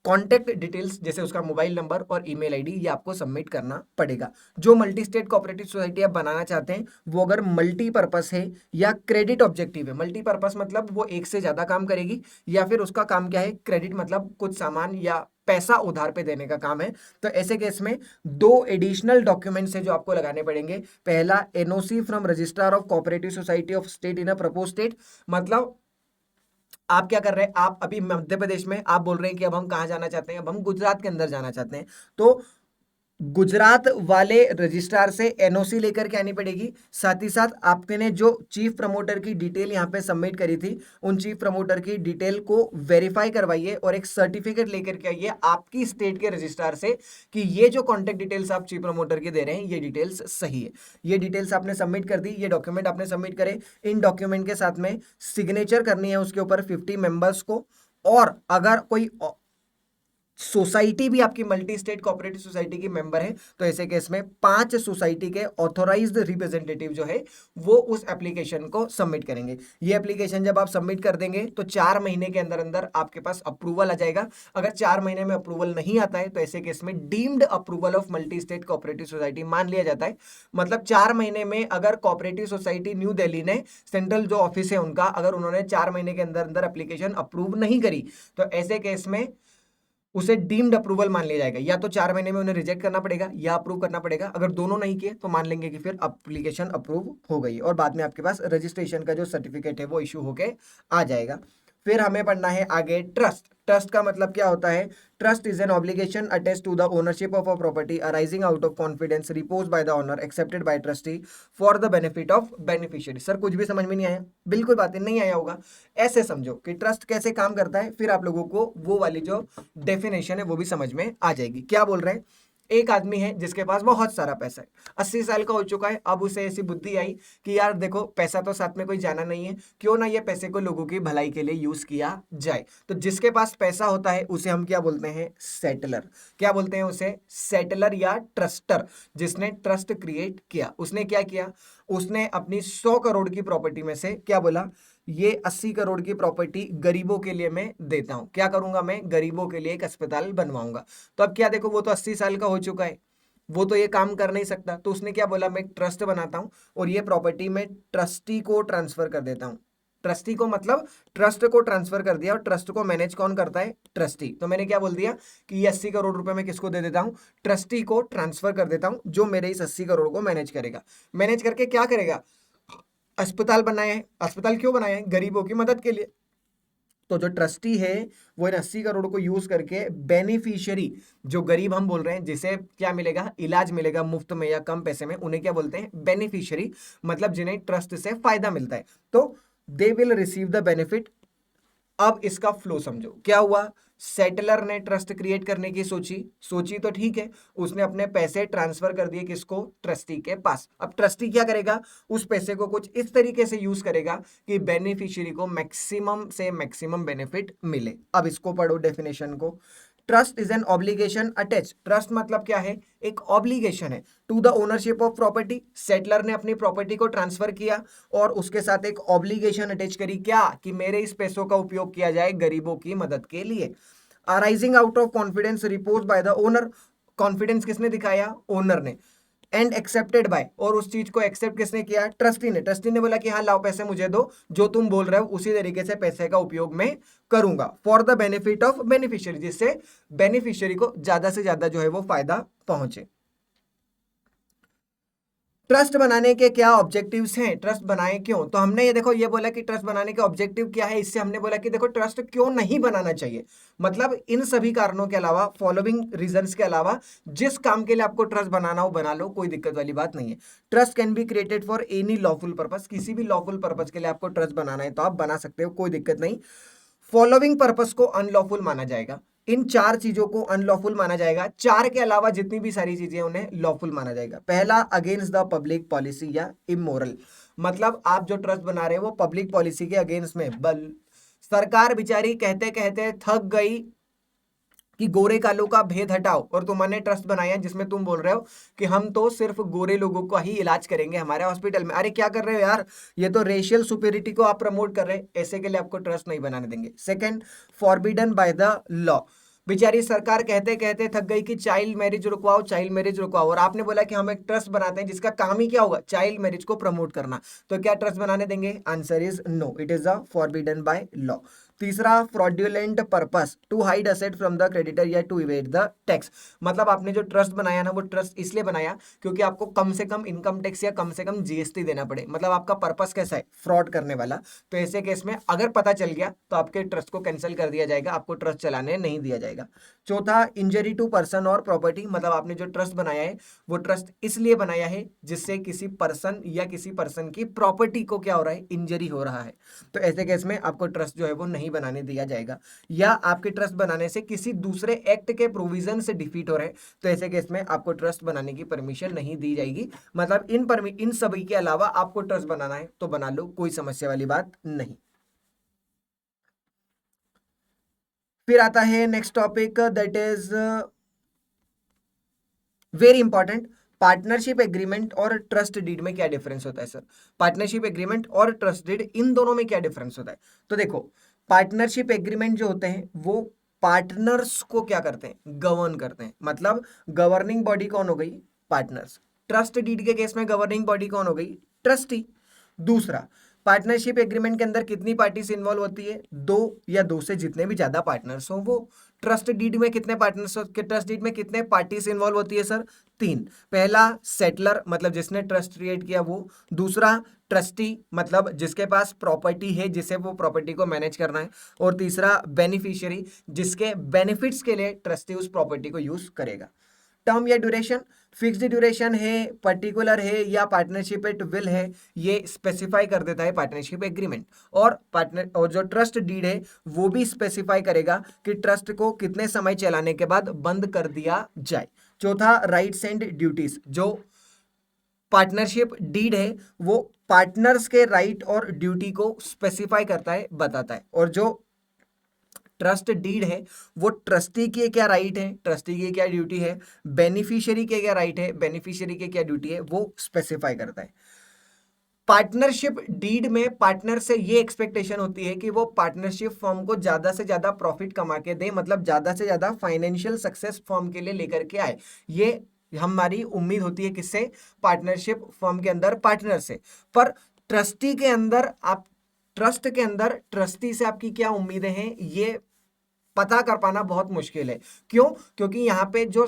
Speaker 1: कॉन्टेक्ट डिटेल्स, जैसे उसका मोबाइल नंबर और ईमेल आईडी, ये आपको सबमिट करना पड़ेगा। जो मल्टी स्टेट कोऑपरेटिव सोसाइटी आप बनाना चाहते हैं वो अगर मल्टी पर्पस है या क्रेडिट ऑब्जेक्टिव है, मल्टी पर्पस मतलब वो एक से ज्यादा काम करेगी, या फिर उसका काम क्या है, क्रेडिट मतलब कुछ सामान या पैसा उधार पे देने का काम है, तो ऐसे केस में 2 एडिशनल डॉक्यूमेंट्स है जो आपको लगाने पड़ेंगे। पहला, NOC from registrar of cooperative society of state in a propose state. मतलब आप क्या कर रहे हैं, आप अभी मध्य प्रदेश में आप बोल रहे हैं कि अब हम कहाँ जाना चाहते हैं, अब हम गुजरात के अंदर जाना चाहते हैं, तो गुजरात वाले रजिस्ट्रार से एनओसी लेकर के आनी पड़ेगी। साथ ही साथ आपने जो चीफ प्रमोटर की डिटेल यहाँ पे सबमिट करी थी, उन चीफ प्रमोटर की डिटेल को वेरीफाई करवाइए और एक सर्टिफिकेट लेकर के आइए आपकी स्टेट के रजिस्ट्रार से कि ये जो कॉन्टेक्ट डिटेल्स आप चीफ प्रमोटर की दे रहे हैं ये डिटेल्स सही है। ये डिटेल्स आपने सबमिट कर दी, ये डॉक्यूमेंट आपने सबमिट करे। इन डॉक्यूमेंट के साथ में सिग्नेचर करनी है उसके ऊपर 50 मेंबर्स को। और अगर कोई सोसाइटी भी आपकी मल्टी स्टेट कोऑपरेटिव सोसाइटी की मेंबर है, तो ऐसे केस में 5 सोसाइटी के ऑथोराइज्ड रिप्रेजेंटेटिव जो है वो उस एप्लीकेशन को सबमिट करेंगे। ये एप्लीकेशन जब आप सबमिट कर देंगे तो 4 महीने के अंदर अंदर आपके पास अप्रूवल आ जाएगा। अगर 4 महीने में अप्रूवल नहीं आता है तो ऐसे केस में deemed approval of multi state cooperative society मान लिया जाता है। मतलब 4 महीने में अगर कोऑपरेटिव सोसाइटी न्यू दिल्ली ने, सेंट्रल जो ऑफिस है उनका, अगर उन्होंने 4 महीने के अंदर अंदर एप्लीकेशन अप्रूव नहीं करी तो ऐसे केस में उसे डीम्ड अप्रूवल मान लिया जाएगा। या तो 4 महीने में उन्हें रिजेक्ट करना पड़ेगा या अप्रूव करना पड़ेगा। अगर दोनों नहीं किए तो मान लेंगे कि फिर एप्लीकेशन अप्रूव हो गई और बाद में आपके पास रजिस्ट्रेशन का जो सर्टिफिकेट है वो इशू होके आ जाएगा। फिर हमें पढ़ना है आगे ट्रस्ट। ट्रस्ट का मतलब क्या होता है? Trust is an obligation attached to the ownership of a property arising out of confidence repose by the owner accepted by trustee for the benefit of beneficiary. Sir कुछ भी समझ में नहीं आया? बिल्कुल बातें नहीं आया होगा। ऐसे समझो कि ट्रस्ट कैसे काम करता है, फिर आप लोगों को वो वाली जो डेफिनेशन है वो भी समझ में आ जाएगी। क्या बोल रहे हैं? एक आदमी है जिसके पास बहुत सारा पैसा है, 80 साल का हो चुका है। अब उसे ऐसी बुद्धि आई कि यार देखो पैसा तो साथ में कोई जाना नहीं है, क्यों ना ये पैसे को लोगों की भलाई के लिए यूज किया जाए। तो जिसके पास पैसा होता है उसे हम क्या बोलते हैं? सेटलर। क्या बोलते हैं उसे? सेटलर या ट्रस्टर। जिसने ट्रस्ट क्रिएट किया, उसने क्या किया? उसने अपनी 100 करोड़ की प्रॉपर्टी में से क्या बोला? ये 80 करोड़ की प्रॉपर्टी गरीबों के लिए मैं देता हूं। क्या करूंगा? मैं गरीबों के लिए एक अस्पताल बनवाऊंगा। तो अब क्या देखो, वो तो 80 साल का हो चुका है, वो तो ये काम कर नहीं सकता। तो उसने क्या बोला? मैं एक ट्रस्ट बनाता हूं और ये प्रॉपर्टी मैं ट्रस्टी को ट्रांसफर कर देता हूं। ट्रस्टी को मतलब ट्रस्ट को ट्रांसफर कर दिया, और ट्रस्ट को मैनेज कौन करता है? ट्रस्टी। तो मैंने क्या बोल दिया कि ये 80 करोड़ रुपए मैं किसको दे देता हूं? ट्रस्टी को ट्रांसफर कर देता हूं, जो मेरे इस 80 करोड़ को मैनेज करेगा। मैनेज करके क्या करेगा? अस्पताल बनाया है। अस्पताल क्यों बनाया है? गरीबों की मदद के लिए। तो जो ट्रस्टी है वो इन 80 करोड़ को यूज करके बेनिफिशियरी, जो गरीब हम बोल रहे हैं जिसे क्या मिलेगा? इलाज मिलेगा मुफ्त में या कम पैसे में, उन्हें क्या बोलते हैं? बेनिफिशियरी। मतलब जिन्हें ट्रस्ट से फायदा मिलता है, तो they will receive the benefit. अब इसका फ्लो समझो। क्या हुआ? सेटलर ने ट्रस्ट क्रिएट करने की सोची तो ठीक है, उसने अपने पैसे ट्रांसफर कर दिए किसको? ट्रस्टी के पास। अब ट्रस्टी क्या करेगा? उस पैसे को कुछ इस तरीके से यूज करेगा कि बेनिफिशियरी को मैक्सिमम से मैक्सिमम बेनिफिट मिले। अब इसको पढ़ो डेफिनेशन को। Trust is an obligation attach. Trust मतलब क्या है? एक ऑब्लिगेशन है to the ownership of property. Settlor ने अपनी प्रॉपर्टी को ट्रांसफर किया और उसके साथ एक ऑब्लिगेशन अटैच करी। क्या? कि मेरे इस पैसों का उपयोग किया जाए गरीबों की मदद के लिए। Arising out of confidence repose by the owner. Confidence किसने दिखाया? ओनर ने। एंड एक्सेप्टेड बाय, और उस चीज को एक्सेप्ट किसने किया? ट्रस्टी ने। ट्रस्टी ने बोला कि हाँ लाओ पैसे मुझे दो, जो तुम बोल रहे हो उसी तरीके से पैसे का उपयोग मैं करूंगा for the benefit of beneficiary, जिससे बेनिफिशियरी को ज्यादा से ज्यादा जो है वो फायदा पहुंचे। ट्रस्ट बनाने के क्या ऑब्जेक्टिव्स हैं? ट्रस्ट बनाए क्यों? तो हमने ये देखो ये बोला कि ट्रस्ट बनाने के ऑब्जेक्टिव क्या है। इससे हमने बोला कि देखो ट्रस्ट क्यों नहीं बनाना चाहिए। मतलब इन सभी कारणों के अलावा, फॉलोइंग रीजंस के अलावा, जिस काम के लिए आपको ट्रस्ट बनाना हो बना लो, कोई दिक्कत वाली बात नहीं है। Trust can be created for any lawful purpose. किसी भी लॉफुल पर्पस के लिए आपको ट्रस्ट बनाना है तो आप बना सकते हो, कोई दिक्कत नहीं। फॉलोइंग पर्पस को अनलॉफुल माना जाएगा। इन 4 चीजों को अनलॉफुल माना जाएगा। 4 के अलावा जितनी भी सारी चीजें उन्हें लॉफुल माना जाएगा। पहला, अगेंस्ट द पब्लिक पॉलिसी या इमोरल। मतलब आप जो ट्रस्ट बना रहे हो वो पब्लिक पॉलिसी के अगेंस्ट में। सरकार बेचारी कहते कहते थक गई कि गोरे कालों का भेद हटाओ, और तुमने ट्रस्ट बनाया जिसमें तुम बोल रहे हो कि हम तो सिर्फ गोरे लोगों का ही इलाज करेंगे हमारे हॉस्पिटल में। अरे क्या कर रहे हो यार? ये तो रेशियल सुपेरिटी को आप प्रमोट कर रहे हैं। ऐसे के लिए आपको ट्रस्ट नहीं बनाने देंगे। Second, forbidden by the law. बेचारी सरकार कहते कहते थक गई कि चाइल्ड मैरिज रुकवाओ, चाइल्ड मैरिज रुकवाओ, और आपने बोला कि हम एक ट्रस्ट बनाते हैं जिसका काम ही क्या होगा? चाइल्ड मैरिज को प्रमोट करना। तो क्या ट्रस्ट बनाने देंगे? Answer is no, it is a forbidden by law. तीसरा, fraudulent purpose to hide asset from the creditor या टू इवेड द टैक्स। मतलब आपने जो ट्रस्ट बनाया ना, वो ट्रस्ट इसलिए बनाया क्योंकि आपको कम से कम इनकम टैक्स या कम से कम जीएसटी देना पड़े। मतलब आपका पर्पस कैसा है? फ्रॉड करने वाला। तो ऐसे केस में अगर पता चल गया तो आपके ट्रस्ट को कैंसिल कर दिया जाएगा, आपको ट्रस्ट चलाने नहीं दिया जाएगा। चौथा, इंजरी टू पर्सन और प्रॉपर्टी। मतलब आपने जो ट्रस्ट बनाया है वो ट्रस्ट इसलिए बनाया है जिससे किसी पर्सन या किसी पर्सन की प्रॉपर्टी को क्या हो रहा है? इंजरी हो रहा है। तो ऐसे केस में आपको ट्रस्ट जो है वो नहीं बनाने दिया जाएगा। या आपके ट्रस्ट बनाने से किसी दूसरे एक्ट के प्रोविजन से डिफीट हो रहे हैं, तो ऐसे केस में आपको ट्रस्ट बनाने की परमिशन नहीं दी जाएगी। मतलब इन सभी के अलावा आपको ट्रस्ट बनाना है तो बना लो, कोई समस्या वाली बात नहीं। फिर आता है next topic, that is very important, partnership agreement और ट्रस्ट डीड में क्या डिफरेंस होता है सर? पार्टनरशिप एग्रीमेंट और ट्रस्ट डीड, इन दोनों में क्या डिफरेंस होता है? तो देखो, पार्टनरशिप एग्रीमेंट जो होते हैं वो पार्टनर्स को क्या करते हैं, गवर्न करते हैं, मतलब गवर्निंग बॉडी कौन हो गई, पार्टनर्स। ट्रस्ट डीड के केस में गवर्निंग बॉडी कौन हो गई, ट्रस्टी। दूसरा, पार्टनरशिप एग्रीमेंट के अंदर कितनी पार्टीज इन्वॉल्व होती है, दो या दो से जितने भी ज्यादा पार्टनर्स हो वो। ट्रस्ट डीड में कितने पार्टनर्स, ट्रस्ट डीड में कितने पार्टीज इन्वॉल्व होती है सर, तीन। पहला सेटलर, मतलब जिसने ट्रस्ट क्रिएट किया वो। दूसरा ट्रस्टी, मतलब जिसके पास प्रॉपर्टी है, जिसे वो प्रॉपर्टी को मैनेज करना है। और तीसरा बेनिफिशियरी, जिसके बेनिफिट्स के लिए ट्रस्टी उस प्रॉपर्टी को यूज करेगा। टर्म या ड्यूरेशन, फिक्स्ड ड्यूरेशन है, पर्टिकुलर है, या पार्टनरशिप एट विल है, ये स्पेसिफाई कर देता है पार्टनरशिप एग्रीमेंट। और पार्टनर और जो ट्रस्ट डीड है वो भी स्पेसिफाई करेगा कि ट्रस्ट को कितने समय चलाने के बाद बंद कर दिया जाए। चौथा, राइट्स एंड ड्यूटीज, जो पार्टनरशिप डीड है वो पार्टनर्स के राइट और ड्यूटी को स्पेसिफाई करता है, बताता है। और जो ट्रस्ट डीड है वो ट्रस्टी के क्या राइट है, ट्रस्टी की क्या ड्यूटी है, बेनिफिशियरी के क्या राइट है, बेनिफिशियरी के क्या ड्यूटी है, वो स्पेसिफाई करता है। पार्टनरशिप डीड में पार्टनर से ये एक्सपेक्टेशन होती है कि वो पार्टनरशिप फर्म को ज्यादा से ज्यादा प्रॉफिट कमा के दे, मतलब ज्यादा से ज्यादा फाइनेंशियल सक्सेस फर्म के लिए लेकर के आए। ये हमारी उम्मीद होती है किससे, पार्टनरशिप फर्म के अंदर पार्टनर से। पर ट्रस्टी के अंदर, आप ट्रस्ट के अंदर ट्रस्टी से आपकी क्या उम्मीदें हैं, ये पता कर पाना बहुत मुश्किल है। क्यों? क्योंकि यहाँ पे जो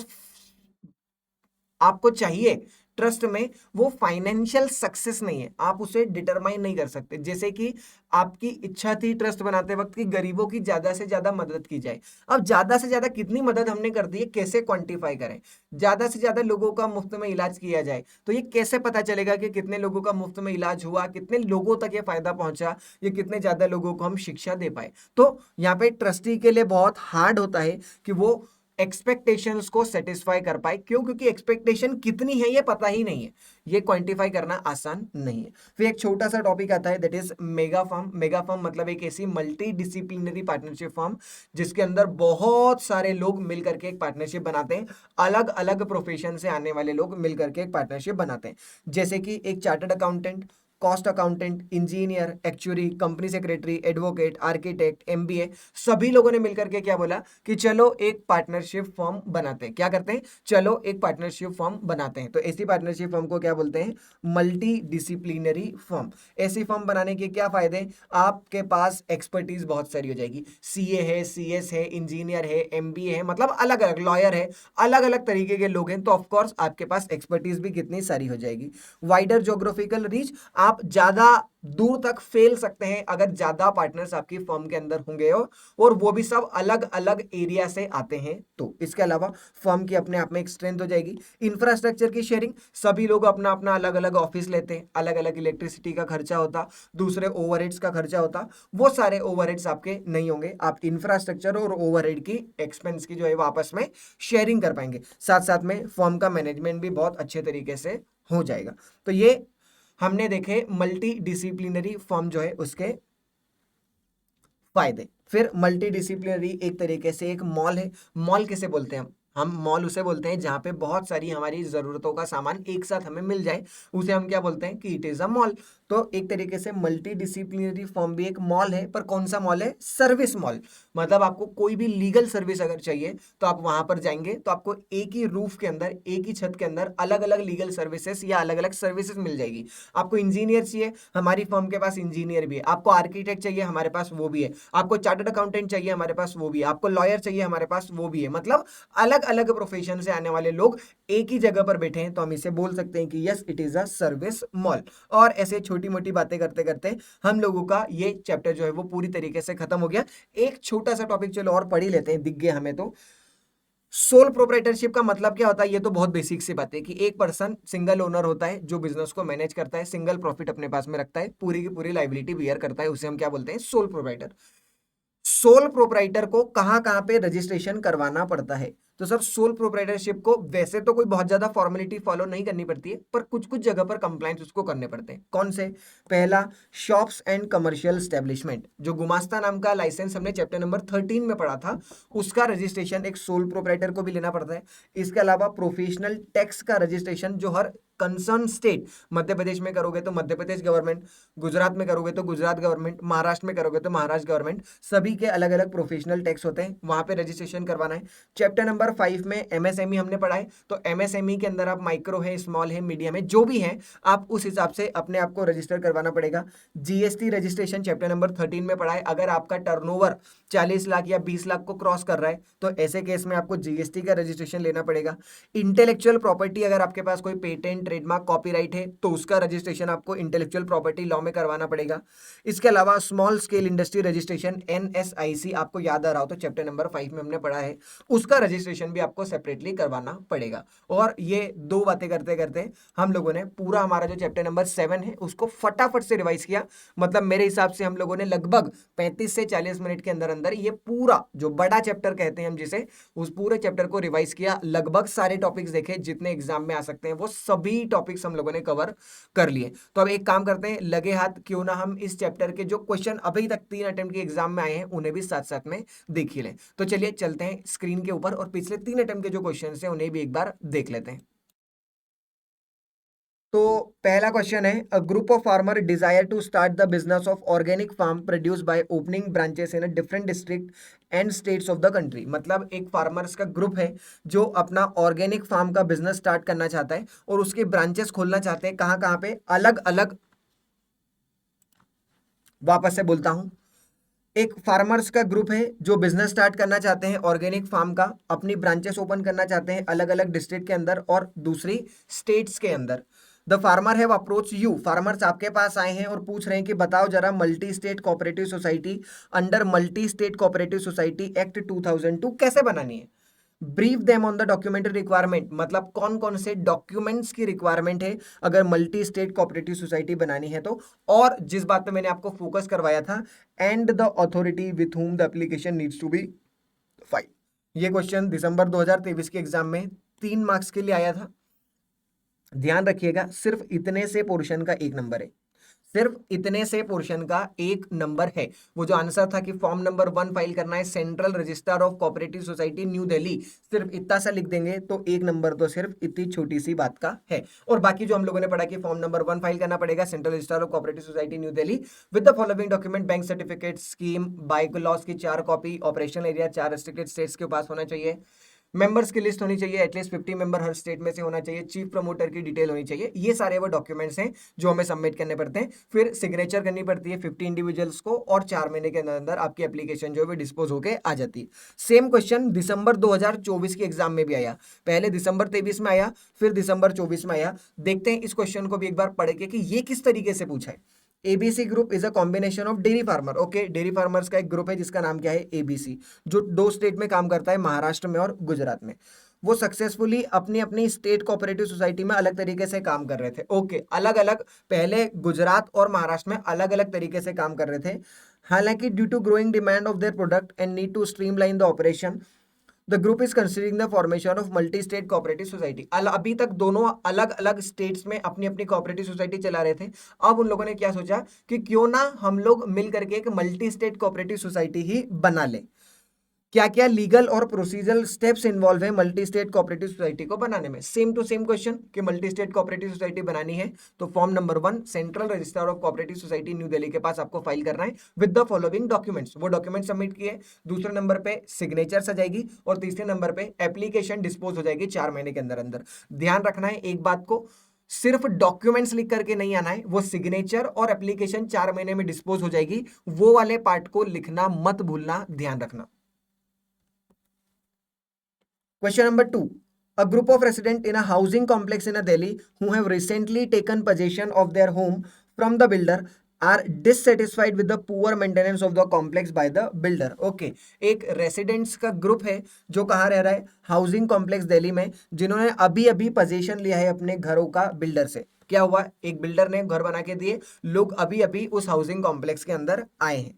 Speaker 1: आपको चाहिए ट्रस्ट में, वो फाइनेंशियल सक्सेस नहीं है, आप उसे डिटरमाइन नहीं कर सकते। जैसे कि आपकी इच्छा थी ट्रस्ट बनाते वक्त कि गरीबों की ज्यादा से ज्यादा मदद की जाए। अब ज्यादा से ज्यादा कितनी मदद हमने कर दी है, कैसे क्वांटिफाई करें? ज्यादा से ज्यादा लोगों का मुफ्त में इलाज किया जाए, तो ये कैसे पता चलेगा कि कितने लोगों का मुफ्त में इलाज हुआ, कितने लोगों तक ये फायदा पहुंचा, ये कितने ज्यादा लोगों को हम शिक्षा दे पाए? तो यहाँ पे ट्रस्टी के लिए बहुत हार्ड होता है कि वो एक्सपेक्टेशंस को सेटिस्फाई कर पाए। क्यों? क्योंकि एक्सपेक्टेशन कितनी है ये पता ही नहीं है, ये क्वांटिफाई करना आसान नहीं है। फिर एक छोटा सा टॉपिक आता है, that is mega firm. Mega firm मतलब एक ऐसी मल्टी डिसिप्लिनरी पार्टनरशिप फर्म जिसके अंदर बहुत सारे लोग मिलकर के एक पार्टनरशिप बनाते हैं, अलग अलग प्रोफेशन से आने वाले लोग मिलकर के एक पार्टनरशिप बनाते हैं। जैसे कि एक chartered accountant, cost accountant, engineer, actuary, company secretary, advocate, architect, MBA, सभी लोगों ने मिलकर के क्या बोला कि चलो एक पार्टनरशिप फर्म बनाते हैं। क्या करते हैं? चलो एक पार्टनरशिप फर्म बनाते हैं। तो ऐसी पार्टनरशिप फर्म को क्या बोलते हैं? Multi disciplinary firm. ऐसी फर्म बनाने के क्या फायदे? आपके पास एक्सपर्टीज बहुत सारी हो जाएगी, सीए है, सीएस है, इंजीनियर है, एमबीए है, मतलब अलग अलग, लॉयर है, अलग अलग तरीके के लोग हैं, तो ऑफकोर्स आपके पास एक्सपर्टीज भी कितनी सारी हो जाएगी। वाइडर ज्योग्राफिकल रीच, आप ज्यादा दूर तक फैल सकते हैं अगर ज्यादा पार्टनर्स आपकी फर्म के अंदर होंगे हो, और वो भी सब अलग अलग एरिया से आते हैं। तो इसके अलावा फर्म की अपने आप में एक स्ट्रेंथ हो जाएगी। इंफ्रास्ट्रक्चर की शेयरिंग, सभी लोग अपना अपना अलग अलग ऑफिस लेते हैं, अलग अलग इलेक्ट्रिसिटी का खर्चा होता, दूसरे ओवरहेड्स का खर्चा होता, वो सारे ओवरहेड्स आपके नहीं होंगे। आप इंफ्रास्ट्रक्चर और ओवरहेड की एक्सपेंस की जो है वो आपस में शेयरिंग कर पाएंगे। साथ साथ में फर्म का मैनेजमेंट भी बहुत अच्छे तरीके से हो जाएगा। तो ये हमने देखे मल्टी डिसिप्लिनरी फर्म जो है उसके फायदे। फिर मल्टी डिसिप्लिनरी एक तरीके से एक मॉल है। मॉल किसे बोलते हैं हम मॉल उसे बोलते हैं जहां पे बहुत सारी हमारी जरूरतों का सामान एक साथ हमें मिल जाए, उसे हम क्या बोलते हैं कि इट इज अ मॉल। तो एक तरीके से मल्टी डिसिप्लिनरी फर्म भी एक मॉल है, पर कौन सा मॉल है? Service mall. मतलब आपको कोई भी लीगल सर्विस अगर चाहिए तो आप वहां पर जाएंगे तो आपको एक ही रूफ के अंदर, एक ही छत के अंदर अलग अलग लीगल सर्विसेज या अलग अलग सर्विसेज मिल जाएगी। आपको इंजीनियर चाहिए, हमारी फर्म के पास इंजीनियर भी है। आपको आर्किटेक्ट चाहिए, हमारे पास वो भी है। आपको चार्टर्ड अकाउंटेंट चाहिए, हमारे पास वो भी है। आपको लॉयर चाहिए, हमारे पास वो भी है। मतलब अलग अलग प्रोफेशन से आने वाले लोग एक ही जगह पर बैठे हैं, तो हम इसे बोल सकते हैं कि yes, it is a service mall. और ऐसे छोटी मोटी बातें करते करते हम लोगों का ये चैप्टर जो है वो पूरी तरीके से खत्म हो गया। एक छोटा सा टॉपिक चलो और पढ़ ही लेते हैं, दिख गया हमें तो। सोल प्रोप्राइटरशिप का मतलब क्या होता है? ये तो बहुत बेसिक सी बात है कि एक पर्सन सिंगल ओनर होता है जो बिजनेस को मैनेज करता है, सिंगल प्रॉफिट अपने पास में रखता है, पूरी की पूरी लाइबिलिटी बियर करता है, उसे हम क्या बोलते हैं? Sole proprietor. सोल प्रोप्राइटर को कहां कहां पे रजिस्ट्रेशन करवाना पड़ता है? तो सर सोल प्रोप्राइटरशिप को वैसे तो कोई बहुत ज्यादा फॉर्मेलिटी फॉलो नहीं करनी पड़ती है, पर कुछ कुछ जगह पर कंप्लायंस उसको करने पड़ते हैं। कौन से? पहला, शॉप्स एंड कमर्शियल स्टैब्लिशमेंट, जो गुमास्ता नाम का लाइसेंस हमने चैप्टर नंबर 13 में पढ़ा था, उसका रजिस्ट्रेशन एक सोल प्रोप्राइटर को भी लेना पड़ता है। इसके अलावा प्रोफेशनल टैक्स का रजिस्ट्रेशन जो हर कंसर्न स्टेट, मध्य प्रदेश में करोगे तो मध्य प्रदेश गवर्नमेंट, गुजरात में करोगे तो गुजरात गवर्नमेंट, महाराष्ट्र में करोगे तो महाराष्ट्र गवर्नमेंट, सभी के अलग अलग प्रोफेशनल टैक्स होते हैं, वहां पे रजिस्ट्रेशन करवाना है। चैप्टर नंबर 5 में एमएसएमई हमने पढ़ा है, तो एमएसएमई के अंदर आप माइक्रो है, स्मॉल है, मीडियम है, जो भी है आप उस हिसाब से अपने आप को रजिस्टर करवाना पड़ेगा। जीएसटी रजिस्ट्रेशन चैप्टर नंबर 13 में पढ़ा है। अगर आपका टर्नओवर 40 लाख या 20 लाख को क्रॉस कर रहा है तो ऐसे केस में आपको जीएसटी का रजिस्ट्रेशन लेना पड़ेगा। इंटेलेक्चुअल प्रॉपर्टी, अगर आपके पास कोई पेटेंट, ट्रेडमार्क, कॉपीराइट है तो उसका रजिस्ट्रेशन आपको इंटेलेक्चुअल प्रॉपर्टी लॉ में करवाना पड़ेगा। इसके अलावा small scale industry registration NSIC, आपको याद आ रहा हो तो चैप्टर नंबर 5 में हमने पढ़ा है, उसका रजिस्ट्रेशन भी आपको सेपरेटली करवाना पड़ेगा। और ये दो बातें करते करते हम लोगों ने पूरा हमारा जो चैप्टर नंबर 7 है उसको फटाफट से रिवाइज किया। मतलब मेरे हिसाब से हम लोगों ने लगभग 35 से 40 मिनट के अंदर अंदर ये पूरा जो बड़ा चैप्टर कहते हैं हम जिसे, उस पूरे चैप्टर को रिवाइज किया। लगभग सारे टॉपिक्स देखे जितने एग्जाम में आ सकते हैं, वो सभी टॉपिक्स हम लोगों ने कवर कर लिए। तो अब एक काम करते हैं, लगे हाथ क्यों ना हम इस चैप्टर के जो क्वेश्चन अभी तक 3 अटेम्प्ट के एग्जाम में आए हैं उन्हें भी साथ साथ में देख ही लें। तो चलिए चलते हैं स्क्रीन के ऊपर और पिछले 3 अटेम्प्ट के जो क्वेश्चन हैं उन्हें भी एक बार देख लेते हैं। तो पहला क्वेश्चन है, a group of farmer desire to start the business of organic farm produce by opening branches in a different district and states of the country. मतलब एक फार्मर्स का ग्रुप है जो अपना ऑर्गेनिक फार्म का बिजनेस स्टार्ट करना चाहता है और उसके ब्रांचेस खोलना चाहते हैं कहाँ कहाँ पे, अलग अलग। वापस से बोलता हूं, एक फार्मर्स का ग्रुप है जो बिजनेस स्टार्ट करना चाहते हैं ऑर्गेनिक फार्म का, अपनी ब्रांचेस ओपन करना चाहते हैं अलग अलग डिस्ट्रिक्ट के अंदर और दूसरी स्टेट्स के अंदर। The farmer have approach you, farmers आपके पास आए हैं और पूछ रहे हैं कि बताओ जरा multi state cooperative society under multi state cooperative society act 2002 कैसे बनानी है। Brief them on the documentary requirement, मतलब कौन कौन से डॉक्यूमेंट्स की रिक्वायरमेंट है अगर मल्टी स्टेट कोऑपरेटिव सोसाइटी बनानी है तो। और जिस बात पे मैंने आपको फोकस करवाया था, and the authority with whom the application needs to be file. ये क्वेश्चन दिसंबर 2023 के एग्जाम में 3 मार्क्स के लिए आया था। ध्यान रखिएगा, सिर्फ इतने से पोर्शन का 1 नंबर है, सिर्फ इतने से पोर्शन का 1 नंबर है। वो जो आंसर था कि फॉर्म नंबर 1 फाइल करना है central registrar of cooperative society New Delhi, सिर्फ इतना सा लिख देंगे तो 1 नंबर तो सिर्फ इतनी छोटी सी बात का है। और बाकी जो हम लोगों ने पढ़ा कि फॉर्म नंबर 1 फाइल करना पड़ेगा central registrar of cooperative society New Delhi with the following document, bank certificate, scheme, bike की 4 copy, operational area 4 restricted states के पास होना चाहिए, मेंबर्स की लिस्ट होनी चाहिए, एटलीस्ट 50 मेंबर हर स्टेट में से होना चाहिए, चीफ प्रमोटर की डिटेल होनी चाहिए। ये सारे वो डॉक्यूमेंट्स हैं जो हमें सबमिट करने पड़ते हैं। फिर सिग्नेचर करनी पड़ती है 50 इंडिविजुअल्स को और 4 महीने के अंदर अंदर आपकी एप्लीकेशन जो है डिस्पोज होके आ जाती है। सेम क्वेश्चन दिसंबर 2024 के एग्जाम में भी आया, पहले दिसंबर 23 में आया फिर दिसंबर 24 में आया। देखते हैं इस क्वेश्चन को भी एक बार पढ़ के कि ये किस तरीके से पूछा है। ABC group is a combination of dairy farmer. Okay, dairy farmers का एक ग्रुप है जिसका नाम क्या है, एबीसी, जो 2 स्टेट में काम करता है, महाराष्ट्र में और गुजरात में। वो सक्सेसफुली अपनी अपनी स्टेट कोऑपरेटिव सोसाइटी में अलग तरीके से काम कर रहे थे। ओके, अलग अलग, पहले गुजरात और महाराष्ट्र में अलग अलग तरीके से काम कर रहे थे। हालांकि due to growing demand of their product and need to streamline the operation, the group is considering the formation of multi state cooperative society. अभी तक दोनों अलग अलग स्टेट्स में अपनी अपनी कोऑपरेटिव सोसाइटी चला रहे थे। अब उन लोगों ने क्या सोचा कि क्यों ना हम लोग मिल करके एक मल्टी स्टेट कोऑपरेटिव सोसाइटी ही बना ले। क्या क्या लीगल और प्रोसीजरल स्टेप्स इन्वॉल्व है मल्टी स्टेट कोऑपरेटिव सोसाइटी को बनाने में। सेम टू सेम क्वेश्चन कि मल्टी स्टेट कोऑपरेटिव सोसाइटी बनानी है तो form number 1 central registrar of cooperative society New Delhi के पास आपको फाइल करना है विद द फॉलोइंग डॉक्यूमेंट्स। वो डॉक्यूमेंट सबमिट किए, दूसरे नंबर पे सिग्नेचर आ जाएगी और तीसरे नंबर पे एप्लीकेशन डिस्पोज हो जाएगी 4 महीने के अंदर अंदर। ध्यान रखना है एक बात को, सिर्फ डॉक्यूमेंट्स लिख करके नहीं आना है, वो सिग्नेचर और एप्लीकेशन 4 महीने में डिस्पोज हो जाएगी, वो वाले पार्ट को लिखना मत भूलना, ध्यान रखना। Question number 2. A group of residents in a housing complex in a Delhi who have recently taken possession of their home from the builder are dissatisfied with the poor maintenance of the complex by the builder. Okay, एक residents का ग्रुप है जो कहाँ रह रहा है, हाउसिंग कॉम्प्लेक्स दिल्ली में, जिन्होंने अभी अभी पोजीशन लिया है अपने घरों का बिल्डर से। क्या हुआ, एक बिल्डर ने घर बना के दिए, लोग अभी अभी उस हाउसिंग कॉम्प्लेक्स के अंदर आए हैं।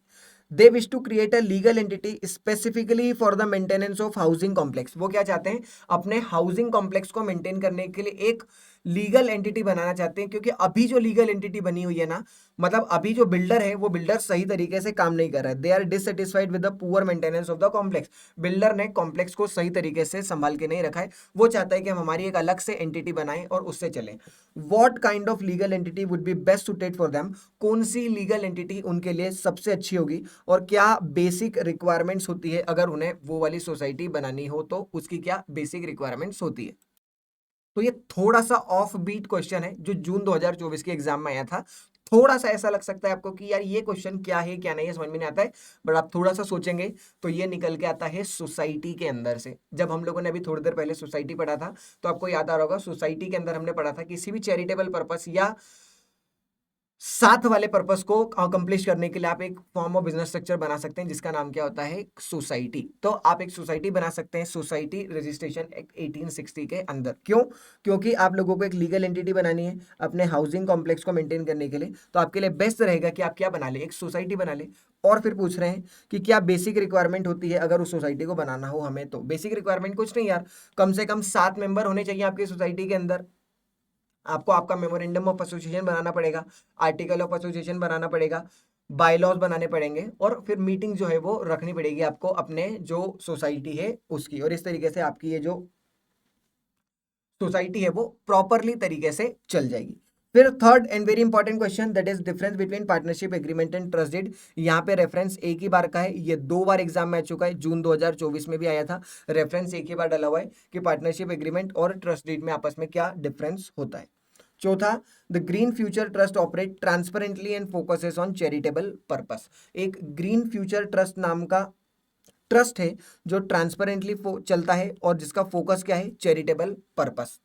Speaker 1: They wish to create a legal entity specifically for the maintenance of housing complex. वो क्या चाहते हैं, अपने हाउसिंग कॉम्प्लेक्स को मेंटेन करने के लिए एक लीगल एंटिटी बनाना चाहते हैं, क्योंकि अभी जो लीगल एंटिटी बनी हुई है ना, मतलब अभी जो बिल्डर है वो बिल्डर सही तरीके से काम नहीं कर रहा है। They are dissatisfied with the poor maintenance of the complex. Builder ने कॉम्प्लेक्स को सही तरीके से संभाल के नहीं रखा है। वो चाहता है कि हम हमारी एक अलग से एंटिटी बनाएं और उससे चलें। What kind of legal entity would be best suited for them. कौन सी लीगल एंटिटी उनके लिए सबसे अच्छी होगी, और क्या बेसिक रिक्वायरमेंट्स होती है अगर उन्हें वो वाली सोसाइटी बनानी हो, तो उसकी क्या बेसिक रिक्वायरमेंट्स होती है। तो ये थोड़ा सा ऑफ बीट क्वेश्चन है जो जून 2024 के एग्जाम में आया था। थोड़ा सा ऐसा लग सकता है आपको कि यार ये क्वेश्चन क्या है क्या नहीं है, समझ में नहीं आता है, बट आप थोड़ा सा सोचेंगे तो ये निकल के आता है सोसाइटी के अंदर से। जब हम लोगों ने अभी थोड़ी देर पहले सोसाइटी पढ़ा था, तो आपको याद आ रहा होगा, सोसाइटी के अंदर हमने पढ़ा था किसी भी चैरिटेबल पर्पस या साथ वाले पर्पस को अकम्प्लिश करने के लिए आप एक फॉर्म ऑफ बिजनेस स्ट्रक्चर बना सकते हैं, जिसका नाम क्या होता है, सोसाइटी। तो आप एक सोसाइटी बना सकते हैं सोसाइटी रजिस्ट्रेशन एक्ट 1860 के अंदर। क्यों? क्योंकि आप लोगों को एक लीगल एंटिटी बनानी है अपने हाउसिंग कॉम्प्लेक्स को मेंटेन करने के लिए। तो आपके लिए बेस्ट रहेगा कि आप क्या बना ले, एक सोसाइटी बना ले। और फिर पूछ रहे हैं कि क्या बेसिक रिक्वायरमेंट होती है अगर उस सोसाइटी को बनाना हो हमें। तो बेसिक रिक्वायरमेंट कुछ नहीं यार, कम से कम 7 मेंबर होने चाहिए आपकी सोसाइटी के अंदर। आपको आपका मेमोरेंडम ऑफ एसोसिएशन बनाना पड़ेगा, आर्टिकल ऑफ एसोसिएशन बनाना पड़ेगा, बायलॉज बनाने पड़ेंगे, और फिर मीटिंग जो है वो रखनी पड़ेगी आपको अपने जो सोसाइटी है उसकी। और इस तरीके से आपकी ये जो सोसाइटी है वो प्रॉपरली तरीके से चल जाएगी। फिर third and very important question, that is difference between partnership agreement and trust deed. यहाँ पे रेफरेंस एक ही बार का है, ये 2 बार एग्जाम में आ चुका है, जून 2024 में भी आया था। रेफरेंस एक ही बार डाला हुआ है कि पार्टनरशिप एग्रीमेंट और ट्रस्ट डीड में आपस में क्या डिफरेंस होता है। चौथा, the green future trust operate transparently and focuses on charitable purpose. एक ग्रीन फ्यूचर ट्रस्ट नाम का ट्रस्ट है जो ट्रांसपेरेंटली चलता है और जिसका फोकस क्या है, charitable purpose.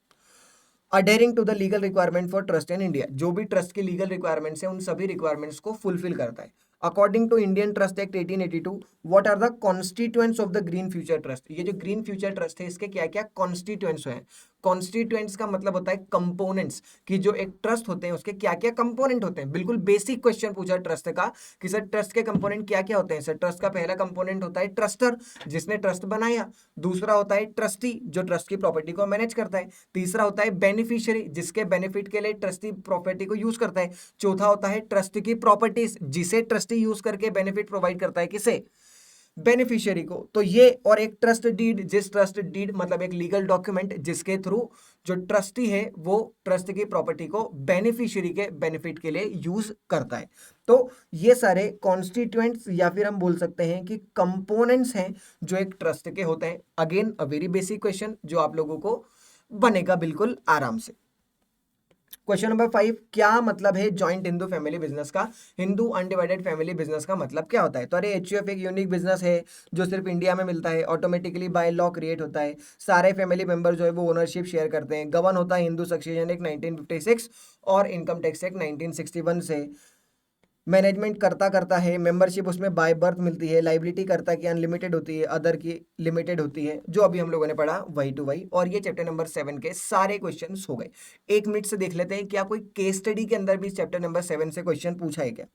Speaker 1: Adhering to the legal requirement for trust in India, जो भी ट्रस्ट की लीगल रिक्वायरमेंट्स है उन सभी रिक्वायरमेंट्स को फुलफिल करता है। According to Indian trust act 1882, what are the constituents of the green future trust. ये जो ग्रीन फ्यूचर ट्रस्ट है इसके क्या क्या कॉन्स्टिट्यूएंट्स हैं। कॉन्स्टिट्यूएंट्स का मतलब होता है कंपोनेंट्स, कि जो एक ट्रस्ट होते हैं उसके क्या क्या कंपोनेंट होते हैं। बिल्कुल बेसिक क्वेश्चन पूछा ट्रस्ट का कि सर ट्रस्ट के कंपोनेंट क्या क्या होते हैं। सर ट्रस्ट का पहला कंपोनेंट होता है ट्रस्टर, जिसने ट्रस्ट बनाया। दूसरा होता है ट्रस्टी, जो ट्रस्ट की प्रॉपर्टी को मैनेज करता है। तीसरा होता है बेनिफिशियरी, जिसके बेनिफिट के लिए ट्रस्टी प्रॉपर्टी को यूज करता है। चौथा होता है ट्रस्ट की प्रॉपर्टीज, जिसे ट्रस्टी यूज करके बेनिफिट प्रोवाइड करता है, किसे, बेनिफिशियरी को। तो ये, और एक ट्रस्ट डीड, जिस ट्रस्ट डीड मतलब एक लीगल डॉक्यूमेंट जिसके थ्रू जो ट्रस्टी है वो ट्रस्ट की प्रॉपर्टी को बेनिफिशियरी के बेनिफिट के लिए यूज करता है। तो ये सारे कॉन्स्टिट्यूएंट्स या फिर हम बोल सकते हैं कि कंपोनेंट्स हैं जो एक ट्रस्ट के होते हैं। Again a very basic question जो आप लोगों को बनेगा बिल्कुल आराम से। क्वेश्चन नंबर 5, क्या मतलब है जॉइंट हिंदू फैमिली बिजनेस का। हिंदू अनडिवाइडेड फैमिली बिजनेस का मतलब क्या होता है। तो अरे एचयूएफ एक यूनिक बिजनेस है जो सिर्फ इंडिया में मिलता है, ऑटोमेटिकली बाय लॉ क्रिएट होता है, सारे फैमिली मेंबर जो है वो ओनरशिप शेयर करते हैं, गवर्न होता है हिंदू सक्सेशन एक्ट 1956 और इनकम टैक्स एक्ट 1961 से, मैनेजमेंट करता करता है, मेंबरशिप उसमें बाय बर्थ मिलती है, लाइबिलिटी करता की अनलिमिटेड होती है, अदर की लिमिटेड होती है, जो अभी हम लोगों ने पढ़ा वही टू वही। और ये चैप्टर नंबर 7 के सारे क्वेश्चंस हो गए। 1 मिनट से देख लेते हैं क्या कोई केस स्टडी के अंदर भी चैप्टर नंबर 7 से क्वेश्चन पूछा है क्या।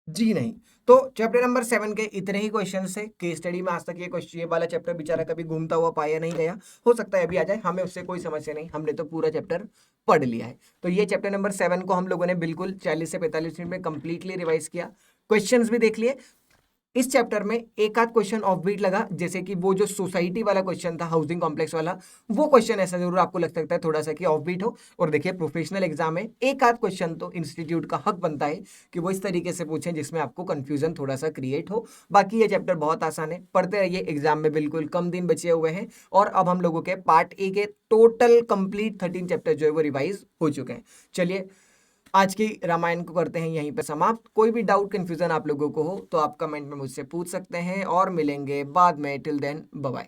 Speaker 1: जी नहीं। तो चैप्टर नंबर 7 के इतने ही क्वेश्चन से केस स्टडी में आज तक ये क्वेश्चन, ये वाला चैप्टर बेचारा कभी घूमता हुआ पाया नहीं गया। हो सकता है अभी आ जाए, हमें उससे कोई समस्या नहीं, हमने तो पूरा चैप्टर पढ़ लिया है। तो ये चैप्टर नंबर 7 को हम लोगों ने बिल्कुल 40 से 45 मिनट में कंप्लीटली रिवाइज किया, क्वेश्चंस भी देख लिए। इस चैप्टर में एक आध क्वेश्चन ऑफ बीट लगा, जैसे कि वो जो सोसाइटी वाला क्वेश्चन था, हाउसिंग कॉम्प्लेक्स वाला, वो क्वेश्चन ऐसा जरूर आपको लग सकता है थोड़ा सा कि ऑफ बीट हो। और देखिए प्रोफेशनल एग्जाम में एक आध क्वेश्चन तो इंस्टीट्यूट का हक बनता है कि वो इस तरीके से पूछें जिसमें आपको कंफ्यूजन थोड़ा सा क्रिएट हो। बाकी ये चैप्टर बहुत आसान है, पढ़ते रहिए, एग्जाम में बिल्कुल कम दिन बचे हुए हैं। और अब हम लोगों के पार्ट ए के टोटल कंप्लीट 13 चैप्टर जो है वो रिवाइज हो चुके हैं। चलिए आज की रामायण को करते हैं यहीं पर समाप्त। कोई भी डाउट कंफ्यूजन आप लोगों को हो तो आप कमेंट में मुझसे पूछ सकते हैं और मिलेंगे बाद में। Till then bye bye.